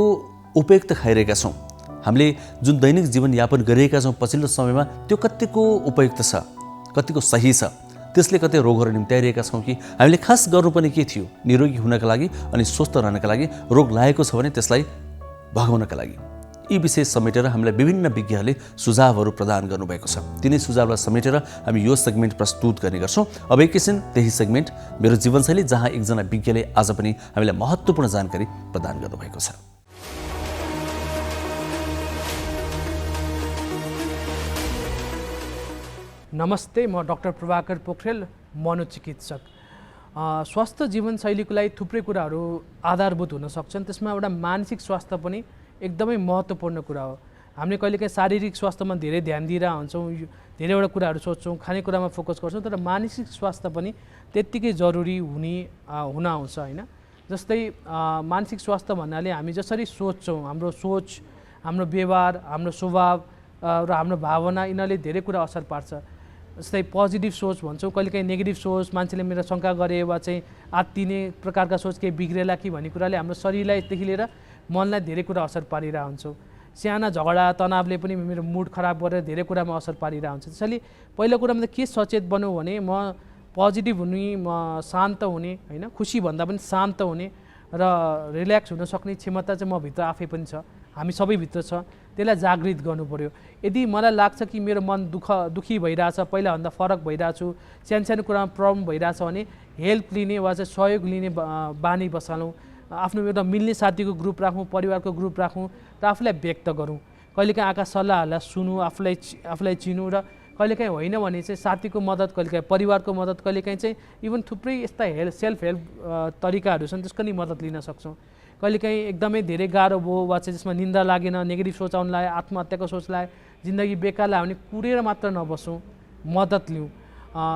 उपयुक्त खाइरहेका छौँ, हामीले जुन दैनिक जीवनयापन गरिरहेका छौँ पछिल्लो समयमा त्यो कतिको उपयुक्त छ, कतिको सही छ, त्यसले कतै रोगहरू निम्त्याइरहेका छौँ कि हामीले खास गर्नुपर्ने के थियो निरोगी हुनका लागि अनि स्वस्थ रहनका लागि, रोग लागेको छ भने त्यसलाई भगाउनका लागि। यी विषय समेटेर हामीलाई विभिन्न विज्ञहरूले सुझावहरू प्रदान गर्नुभएको छ। तिनै सुझावलाई समेटेर हामी यो सेगमेन्ट प्रस्तुत गर्ने गर्छौँ। अब एकैछिन त्यही सेगमेन्ट मेरो जीवनशैली, जहाँ एकजना विज्ञले आज पनि हामीलाई महत्त्वपूर्ण जानकारी प्रदान गर्नुभएको छ। नमस्ते, म डाक्टर प्रभाकर पोखरेल, मनोचिकित्सक। स्वस्थ जीवनशैलीको लागि थुप्रै कुराहरू आधारभूत हुन सक्छन्। त्यसमा एउटा मानसिक स्वास्थ्य पनि एकदमै महत्त्वपूर्ण कुरा हो। हामीले कहिलेकाहीँ शारीरिक स्वास्थ्यमा धेरै ध्यान दिइरहेको हुन्छौँ, धेरैवटा कुराहरू सोच्छौँ, खानेकुरामा फोकस गर्छौँ, तर मानसिक स्वास्थ्य पनि त्यत्तिकै जरुरी हुन आउँछ होइन। जस्तै मानसिक स्वास्थ्य भन्नाले हामी जसरी सोच्छौँ, हाम्रो सोच, हाम्रो व्यवहार, हाम्रो स्वभाव र हाम्रो भावना, यिनीहरूले धेरै कुरा असर पार्छ। जस्तै पोजिटिभ सोच भन्छौँ, कहिलेकाहीँ नेगेटिभ सोच, मान्छेले मेरो शङ्का गरे वा चाहिँ आत्तिने प्रकारका सोच केही बिग्रेला कि भन्ने कुराले हाम्रो शरीरलाईदेखि लिएर मनलाई धेरै कुरा असर पारिरहेको हुन्छौँ। साना झगडा तनावले पनि मेरो मुड खराब गरेर धेरै कुरामा असर पारिरहेको हुन्छ। त्यसैले पहिलो कुरामा त के सचेत बनौँ भने म पोजिटिभ हुने, म शान्त हुने, होइन, खुसी भन्दा पनि शान्त हुने र रिल्याक्स हुन सक्ने क्षमता चाहिँ म भित्र आफै पनि छ, हामी सबैभित्र छ। त्यसलाई जागृत गर्नु पऱ्यो। यदि मलाई लाग्छ कि मेरो मन दुःखी भइरहेछ, पहिलाभन्दा फरक भइरहेछु, सानो सानो कुरामा प्रब्लम भइरहेछ भने हेल्प लिने वा चाहिँ सहयोग लिने बानी बसालौँ। आफ्नो एउटा मिल्ने साथीको ग्रुप राखौँ, परिवारको ग्रुप राखौँ र आफूलाई व्यक्त गरौँ। कहिलेकाहीँ आएका सल्लाहहरूलाई सुनौँ, आफूलाई चिनौँ र कहिलेकाहीँ होइन भने चाहिँ साथीको मद्दत, कहिलेकाहीँ परिवारको मद्दत, कहिलेकाहीँ चाहिँ इभन थुप्रै यस्ता सेल्फ हेल्प तरिकाहरू छन्, त्यसको नि मद्दत लिन सक्छौँ। कहिलेकाहीँ एकदमै धेरै गाह्रो भयो वा चाहिँ जसमा निन्दा लागेन, नेगेटिभ सोच आउन लाग्यो, आत्महत्याको सोच लाग्यो, जिन्दगी बेकार लाग्यो भने कुरेर मात्र नबसौँ, मद्दत लिउँ।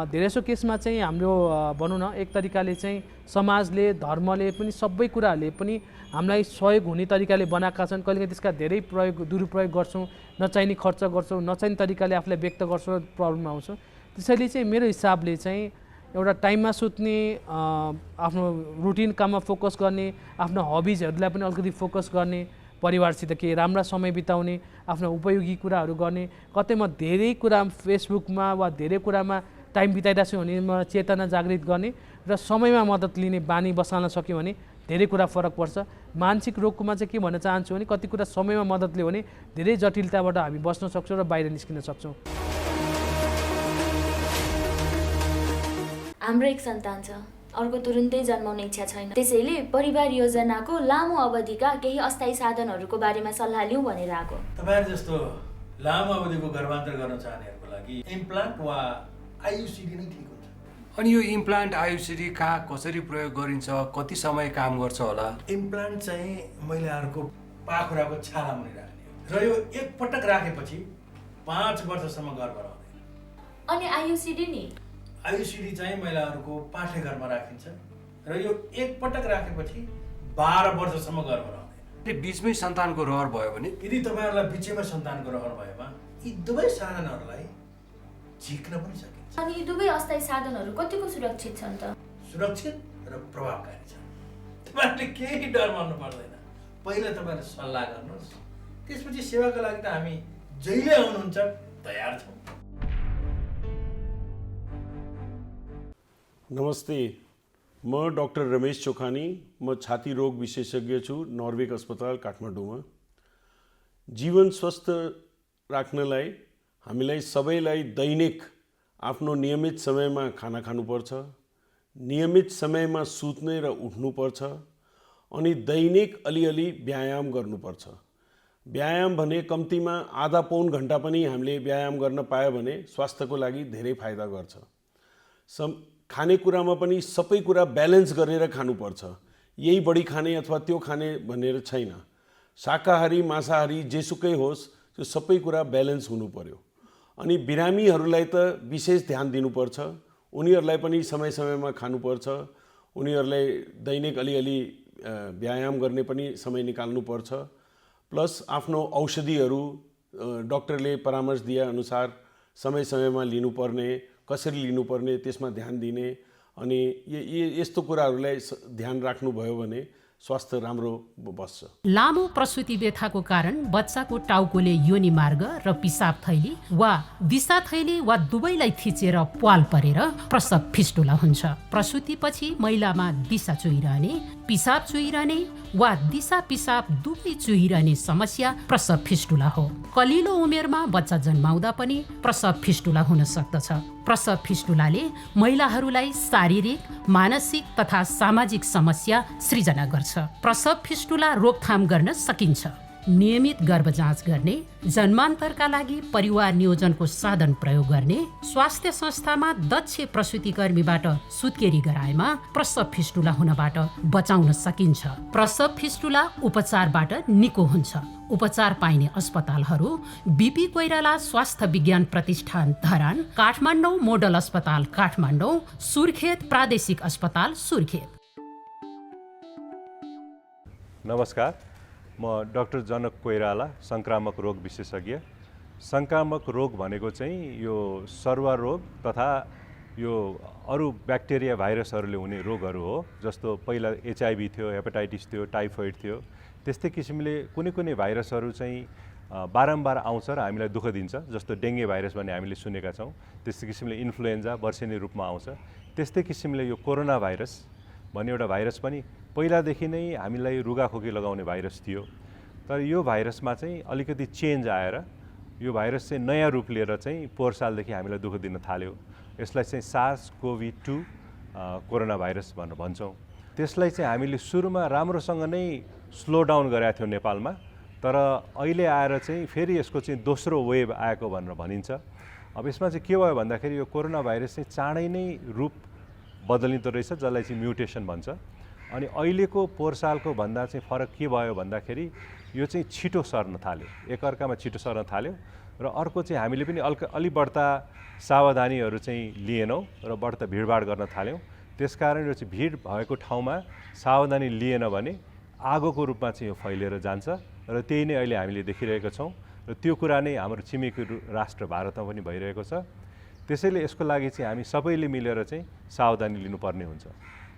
धेरैसो केसमा चाहिँ हाम्रो भनौँ न एक तरिकाले चाहिँ समाजले, धर्मले पनि, सबै कुराहरूले पनि हामीलाई सहयोग हुने तरिकाले बनाएका छन्। कहिलेकाहीँ त्यसका धेरै दुरुपयोग गर्छौँ, नचाहिने खर्च गर्छौँ, नचाहिने तरिकाले आफूलाई व्यक्त गर्छौँ, प्रब्लम आउँछ। त्यसैले चाहिँ मेरो हिसाबले चाहिँ एउटा टाइममा सुत्ने, आफ्नो रुटिन काममा फोकस गर्ने, आफ्नो हबिजहरूलाई पनि अलिकति फोकस गर्ने, परिवारसित केही राम्रा समय बिताउने, आफ्नो उपयोगी कुराहरू गर्ने, कतै म धेरै कुरा फेसबुकमा वा धेरै कुरामा टाइम बिताइरहेको छु भने म चेतना जागृत गर्ने र समयमा मद्दत लिने बानी बसाल्न सक्यो भने धेरै कुरा फरक पर्छ। मानसिक रोगकोमा चाहिँ के भन्न चाहन्छु भने कति कुरा समयमा मद्दत लियो भने धेरै जटिलताबाट हामी बस्न सक्छौँ र बाहिर निस्किन सक्छौँ। हाम्रो एक सन्तान छ, अर्को तुरुन्तै जन्माउने इच्छा छैन। त्यसैले परिवार योजनाको लामो अवधिका केही अस्थायी साधनहरूको बारेमा सल्लाह लिउँ भनेर आएको। तपाईहरु जस्तो लामो अवधिको गर्भान्तर गर्न चाहनेहरूको लागि इम्प्लान्ट वा आयुसिडी नै ठिक हुन्छ। अनि यो इम्प्लान्ट आयुसिडी कहाँ कसरी प्रयोग गरिन्छ, कति समय काम गर्छ होला? इम्प्लान्ट चाहिँ महिलाहरूको पाखुराको छाला मुनि राख्ने हो र यो एक पटक राखेपछि 5 वर्षसम्म गर्भ रहँदैन। अनि आयुसिडी नि? आयुसिडी चाहिँ महिलाहरूको पाठेघरमा राखिन्छ र यो एक पटक राखेपछि 12 वर्षसम्म गर्भ रहँदैन। बीचमै सन्तानको रहर भयो भने? यदि तपाईँहरूलाई बिचैमा सन्तानको रहर भएमा यी दुवै साधनहरूलाई झिक्न पनि सकिन्छ। अनि यी दुवै अस्थायी साधनहरू कतिको सुरक्षित छन् त? सुरक्षित र प्रभावकारी छन्। तपाईँहरूले केही डर मान्नु पर्दैन। पहिला तपाईँहरूले सल्लाह गर्नुहोस्, त्यसपछि सेवाको लागि त हामी जहिले आउनुहुन्छ तयार छौँ। नमस्ते, म डाक्टर रमेश चोखानी, म छाती रोग विशेषज्ञ छु नर्वेक अस्पताल काठमाडौँमा। जीवन स्वस्थ राख्नलाई हामीलाई सबैलाई दैनिक आफ्नो नियमित समयमा खाना खानुपर्छ, नियमित समयमा सुत्ने र उठ्नुपर्छ, अनि दैनिक अलिअलि व्यायाम गर्नुपर्छ। व्यायाम भने कम्तीमा आधा पौन घन्टा पनि हामीले व्यायाम गर्न पायो भने स्वास्थ्यको लागि धेरै फाइदा गर्छ। खानेकुरामा पनि सबै कुरा ब्यालेन्स गरेर खानुपर्छ। यही बढी खाने अथवा त्यो खाने भनेर छैन। शाकाहारी मांसाहारी जेसुकै होस् त्यो सबै कुरा ब्यालेन्स हुनु पर्यो। अनि बिरामीहरूलाई त विशेष ध्यान दिनुपर्छ। उनीहरूलाई पनि समय समयमा खानुपर्छ। उनीहरूलाई दैनिक अलिअलि व्यायाम गर्ने पनि समय निकाल्नुपर्छ। प्लस आफ्नो औषधिहरू डाक्टरले परामर्श दिए अनुसार समय समयमा लिनुपर्ने, कसरी लिनुपर्ने त्यसमा ध्यान दिने, अनि यस्तो कुराहरूलाई ध्यान राख्नुभयो भने स्वास्थ्य राम्रो बस्छ। लामो प्रसुति व्यथाको कारण बच्चाको टाउकोले योनि मार्ग र पिसाब थैली वा दिशा थैली वा दुवैलाई थिचेर प्वाल परेर प्रसव फिस्टुला हुन्छ। प्रसुतिपछि महिलामा दिशा चुहिरहने, पिसाब चुहिरहने वा दिशा पिसाब दुवै चुहिरहने समस्या प्रसव फिस्टुला हो। कलिलो उमेरमा बच्चा जन्माउँदा पनि प्रसव फिस्टुला हुन सक्दछ। प्रसव फिस्टुलाले महिलाहरूलाई शारीरिक, मानसिक तथा सामाजिक समस्या सृजना गर्छ। प्रसव फिस्टुला रोकथाम गर्न सकिन्छ। नियमित गर्भ जाँच गर्ने, जन्मान्तरका लागि परिवार नियोजनको साधन प्रयोग गर्ने, स्वास्थ्य संस्थामा दक्ष प्रसुतिकर्मीबाट सुत्केरी गराएमा प्रसव फिस्टुला हुनबाट बचाउन सकिन्छ। प्रसव फिस्टुला उपचारबाट निको हुन्छ। उपचार पाइने अस्पतालहरू बीपी कोइराला स्वास्थ्य विज्ञान प्रतिष्ठान धरान, काठमाडौँ मोडल अस्पताल काठमाडौँ, सुर्खेत प्रादेशिक अस्पताल सुर्खेत। नमस्कार, म डाक्टर जनक कोइराला, संक्रामक रोग विशेषज्ञ, सङ्क्रामक रोग भनेको चाहिँ यो सरुवा रोग तथा यो अरू ब्याक्टेरिया भाइरसहरूले हुने रोगहरू हो। जस्तो पहिला HIV थियो, हेपाटाइटिस थियो, टाइफोइड थियो। त्यस्तै किसिमले कुनै भाइरसहरू चाहिँ बारम्बार आउँछ र हामीलाई दुःख दिन्छ। जस्तो डेङ्गे भाइरस भन्ने हामीले सुनेका छौँ। त्यस्तै किसिमले इन्फ्लुएन्जा वर्षेनी रूपमा आउँछ। त्यस्तै किसिमले यो कोरोना भाइरस भन्ने एउटा भाइरस पनि पहिलादेखि नै हामीलाई रुगाखोकी लगाउने भाइरस थियो। तर यो भाइरसमा चाहिँ अलिकति चेन्ज आएर यो भाइरस चाहिँ नयाँ रूप लिएर चाहिँ पोहोर सालदेखि हामीलाई दुःख दिन थाल्यो। यसलाई चाहिँ SARS-CoV-2 कोरोना भाइरस भनेर भन्छौँ। त्यसलाई चाहिँ हामीले सुरुमा राम्रोसँग नै स्लो डाउन गरेका थियौँ नेपालमा। तर अहिले आएर चाहिँ फेरि यसको चाहिँ दोस्रो वेभ आएको भनेर भनिन्छ। अब यसमा चाहिँ के भयो भन्दाखेरि यो कोरोना भाइरस चाहिँ चाँडै नै रूप बदलिँदो रहेछ, जसलाई चाहिँ म्युटेसन भन्छ। अनि अहिलेको पोहोर सालको भन्दा चाहिँ फरक के भयो भन्दाखेरि यो चाहिँ छिटो सर्न थाल्यो, एकअर्कामा छिटो सर्न थाल्यो। र अर्को चाहिँ हामीले पनि अलि बढ्ता सावधानीहरू चाहिँ लिएनौँ र बढ्ता भिडभाड गर्न थाल्यौँ। त्यसकारण यो चाहिँ भिड भएको ठाउँमा सावधानी लिएन भने आगोको रूपमा चाहिँ यो फैलिएर जान्छ र त्यही नै अहिले हामीले देखिरहेका छौँ। र त्यो कुरा नै हाम्रो छिमेकी राष्ट्र भारतमा पनि भइरहेको छ। त्यसैले यसको लागि चाहिँ हामी सबैले मिलेर चाहिँ सावधानी लिनुपर्ने हुन्छ।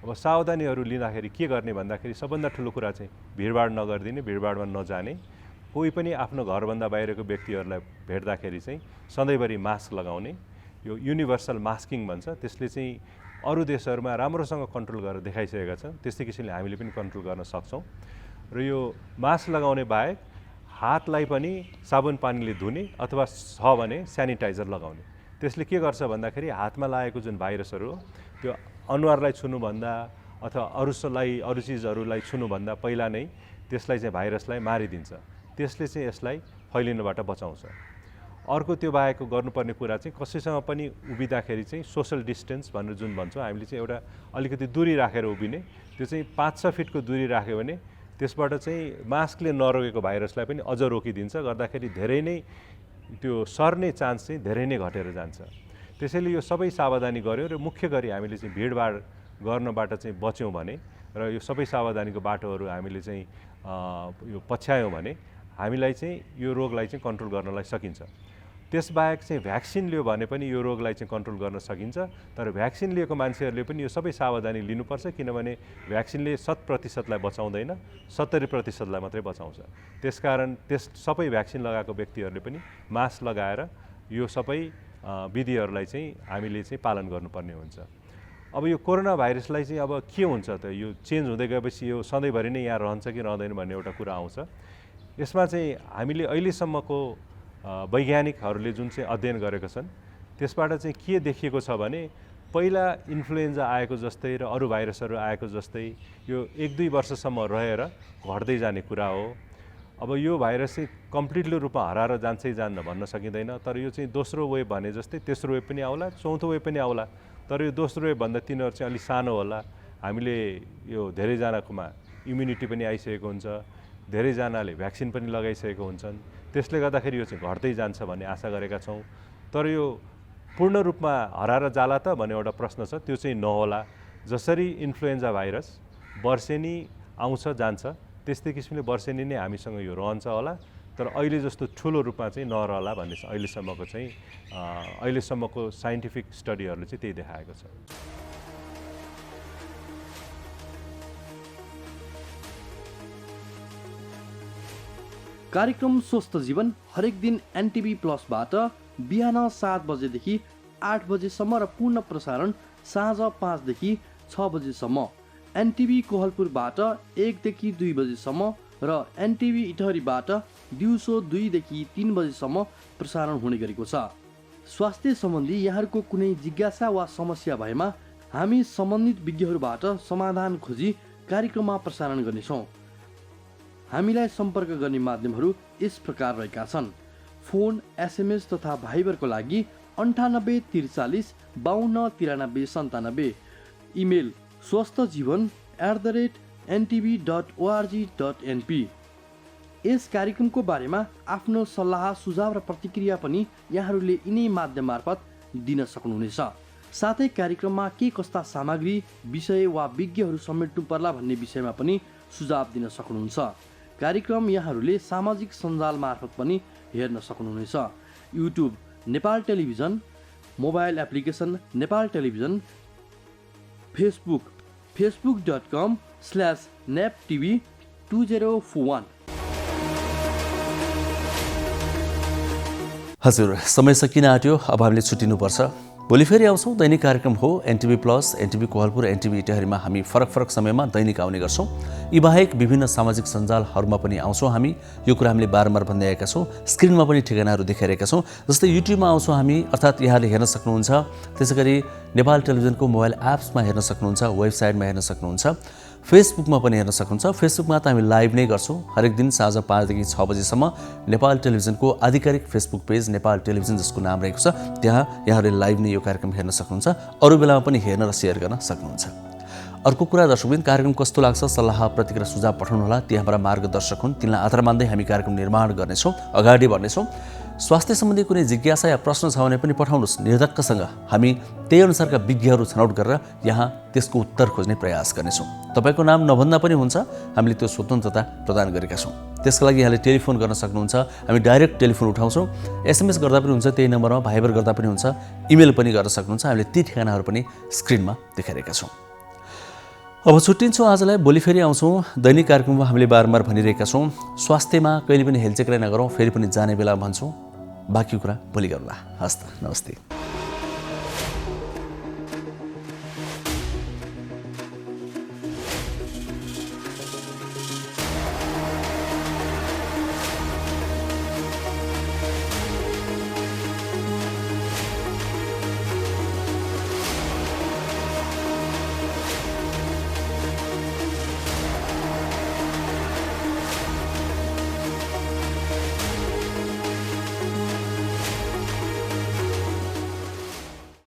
अब सावधानीहरू लिँदाखेरि के गर्ने भन्दाखेरि सबभन्दा ठुलो कुरा चाहिँ भिडभाड नगरिदिने, भिडभाडमा नजाने। कोही पनि आफ्नो घरभन्दा बाहिरको व्यक्तिहरूलाई भेट्दाखेरि चाहिँ सधैँभरि मास्क लगाउने, यो युनिभर्सल मास्किङ भन्छ। त्यसले चाहिँ अरू देशहरूमा राम्रोसँग कन्ट्रोल गरेर देखाइसकेका छन्। त्यस्तै किसिमले हामीले पनि कन्ट्रोल गर्न सक्छौँ। र यो मास्क लगाउने बाहेक हातलाई पनि साबुन पानीले धुने अथवा छ भने सेनिटाइजर लगाउने। त्यसले के गर्छ भन्दाखेरि हातमा लागेको जुन भाइरसहरू हो त्यो अनुहारलाई छुनुभन्दा अथवा अरू चिजहरूलाई छुनुभन्दा पहिला नै त्यसलाई चाहिँ भाइरसलाई मारिदिन्छ। त्यसले चाहिँ यसलाई फैलिनबाट बचाउँछ। अर्को त्यो बाहेक गर्नुपर्ने कुरा चाहिँ कसैसँग पनि उभिँदाखेरि चाहिँ सोसल डिस्टेन्स भनेर जुन भन्छौँ हामीले चाहिँ एउटा अलिकति दूरी राखेर उभिने। त्यो चाहिँ 5-6 फिटको दूरी राख्यो भने त्यसबाट चाहिँ मास्कले नरोकेको भाइरसलाई पनि अझ रोकिदिन्छ। गर्दाखेरि धेरै नै त्यो सर्ने चान्स चाहिँ धेरै नै घटेर जान्छ। त्यसैले यो सबै सावधानी गऱ्यौँ र मुख्य गरी हामीले चाहिँ भिडभाड गर्नबाट चाहिँ बच्यौँ भने र यो सबै सावधानीको बाटोहरू हामीले चाहिँ यो पछ्यायौँ भने हामीलाई चाहिँ यो रोगलाई चाहिँ कन्ट्रोल गर्नलाई सकिन्छ। त्यसबाहेक चाहिँ भ्याक्सिन लियो भने पनि यो रोगलाई चाहिँ कन्ट्रोल गर्न सकिन्छ। तर भ्याक्सिन लिएको मान्छेहरूले पनि यो सबै सावधानी लिनुपर्छ, किनभने भ्याक्सिनले 100%लाई बचाउँदैन, 70%लाई मात्रै बचाउँछ। त्यसकारण सबै भ्याक्सिन लगाएको व्यक्तिहरूले पनि मास्क लगाएर यो सबै विधिहरूलाई चाहिँ हामीले चाहिँ पालन गर्नुपर्ने हुन्छ। अब यो कोरोना भाइरसलाई चाहिँ अब के हुन्छ त, यो चेन्ज हुँदै गएपछि यो सधैँभरि नै यहाँ रहन्छ कि रहँदैन भन्ने एउटा कुरा आउँछ। यसमा चाहिँ हामीले अहिलेसम्मको वैज्ञानिकहरूले जुन चाहिँ अध्ययन गरेका छन् त्यसबाट चाहिँ के देखिएको छ भने पहिला इन्फ्लुएन्जा आएको जस्तै र अरू भाइरसहरू आएको जस्तै यो 1-2 वर्षसम्म रहेर घट्दै जाने कुरा हो। अब यो भाइरस चाहिँ कम्प्लिटली रूपमा हराएर जान्छै जान्न भन्न सकिँदैन। तर यो चाहिँ दोस्रो वेभ भने जस्तै तेस्रो वेभ पनि आउला, चौथो वेभ पनि आउला। तर यो दोस्रो वेभ भन्दा तिनीहरू चाहिँ अलि सानो होला। हामीले यो धेरैजनाकोमा इम्युनिटी पनि आइसकेको हुन्छ, धेरैजनाले भ्याक्सिन पनि लगाइसकेको हुन्छन्। त्यसले गर्दाखेरि यो चाहिँ घट्दै जान्छ भन्ने आशा गरेका छौँ। तर यो पूर्ण रूपमा हराएर जाला त भन्ने एउटा प्रश्न छ, त्यो चाहिँ नहोला। जसरी इन्फ्लुएन्जा भाइरस वर्षेनी आउँछ जान्छ त्यस्तै किसिमले वर्षेनी नै हामीसँग यो रहन्छ होला। तर अहिले जस्तो ठुलो रूपमा चाहिँ नरहला भन्ने अहिलेसम्मको साइन्टिफिक स्टडीहरूले चाहिँ त्यही देखाएको छ। कार्यक्रम स्वस्थ जीवन हरेक दिन एनटिभी प्लसबाट बिहान 7 बजेदेखि 8 बजेसम्म र पूर्ण प्रसारण साँझ 5 देखि 6 बजेसम्म, एनटिभी कोहलपुरबाट 1 देखि 2 बजेसम्म र एनटिभी इटहरीबाट दिउँसो 2 देखि 3 बजेसम्म प्रसारण हुने गरेको छ। स्वास्थ्य सम्बन्धी यहाँहरूको कुनै जिज्ञासा वा समस्या भएमा हामी सम्बन्धित विज्ञहरूबाट समाधान खोजी कार्यक्रममा प्रसारण गर्नेछौँ। हामीलाई सम्पर्क गर्ने माध्यमहरू यस प्रकार रहेका छन्: फोन, एसएमएस तथा भाइबरको लागि 98 43 52 93 97, इमेल swasthajievan@ntv.org.np। यस कार्यक्रमको बारेमा आफ्नो सल्लाह, सुझाव र प्रतिक्रिया पनि यहाँहरूले यिनै माध्यम मार्फत दिन सक्नुहुनेछ। साथै कार्यक्रममा के कस्ता सामग्री, विषय वा विज्ञहरू समेट्नु पर्ला भन्ने विषयमा पनि सुझाव दिन सक्नुहुन्छ। कार्यक्रम यहाँहरूले सामाजिक सञ्जाल मार्फत पनि हेर्न सक्नुहुनेछ। YouTube Nepal television, mobile application Nepal television, Facebook facebook.com/neptv2041। हजुर, समय सकिन आँट्यो, अब हामीले छुट्टिनुपर्छ। भोलि फेरि आउँछौँ। दैनिक कार्यक्रम हो NTV plus, NTV Kohalpur, NTV इटहरीमा हामी फरक समयमा दैनिक आउने गर्छौँ। यी बाहेक विभिन्न सामाजिक सञ्जालहरूमा पनि आउँछौँ हामी। यो कुरा हामीले बारम्बार भन्दै आएका छौँ। स्क्रिनमा पनि ठेगानाहरू देखाइरहेका छौँ। जस्तै युट्युबमा आउँछौँ हामी, अर्थात् यहाँले हेर्न सक्नुहुन्छ। त्यसै गरी नेपाल टेलिभिजनको मोबाइल एप्समा हेर्न सक्नुहुन्छ, वेबसाइटमा हेर्न सक्नुहुन्छ, फेसबुकमा पनि हेर्न सक्नुहुन्छ। फेसबुकमा त हामी लाइभ नै गर्छौँ। हरेक दिन साँझ 5 देखि 6 बजीसम्म नेपाल टेलिभिजनको आधिकारिक फेसबुक पेज नेपाल टेलिभिजन जसको नाम रहेको छ, त्यहाँ यहाँहरूले लाइभ नै यो कार्यक्रम हेर्न सक्नुहुन्छ। अरू बेलामा पनि हेर्न र सेयर गर्न सक्नुहुन्छ। अर्को कुरा दर्शकबिन, कार्यक्रम कस्तो लाग्छ, सल्लाह प्रतिक्रिया सुझाव पठाउनुहोला। ती हाम्रा मार्गदर्शक हुन्, तिनलाई आधार मान्दै हामी कार्यक्रम निर्माण गर्नेछौँ, अगाडि बढ्नेछौँ। स्वास्थ्य सम्बन्धी कुनै जिज्ञासा या प्रश्न छ भने पनि पठाउनुहोस् निर्धक्कसँग। हामी त्यही अनुसारका विज्ञहरू छनौट गरेर यहाँ त्यसको उत्तर खोज्ने प्रयास गर्नेछौँ। तपाईँको नाम नभन्दा पनि हुन्छ, हामीले त्यो स्वतन्त्रता प्रदान गरेका छौँ। त्यसका लागि यहाँले टेलिफोन गर्न सक्नुहुन्छ, हामी डाइरेक्ट टेलिफोन उठाउँछौँ। एसएमएस गर्दा पनि हुन्छ त्यही नम्बरमा, भाइबर गर्दा पनि हुन्छ, इमेल पनि गर्न सक्नुहुन्छ। हामीले ती ठेगानाहरू पनि स्क्रिनमा देखाइरहेका छौँ। अब छुट्टिन्छौँ आजलाई। भोलि फेरि आउँछौँ। दैनिक कार्यक्रममा हामीले बारम्बार भनिरहेका छौँ, स्वास्थ्यमा कहिले पनि हेलचेक्राइ नगरौँ, फेरि पनि जाने बेला भन्छौँ। बाँकी कुरा भोलि गरौँला। हस् त, नमस्ते।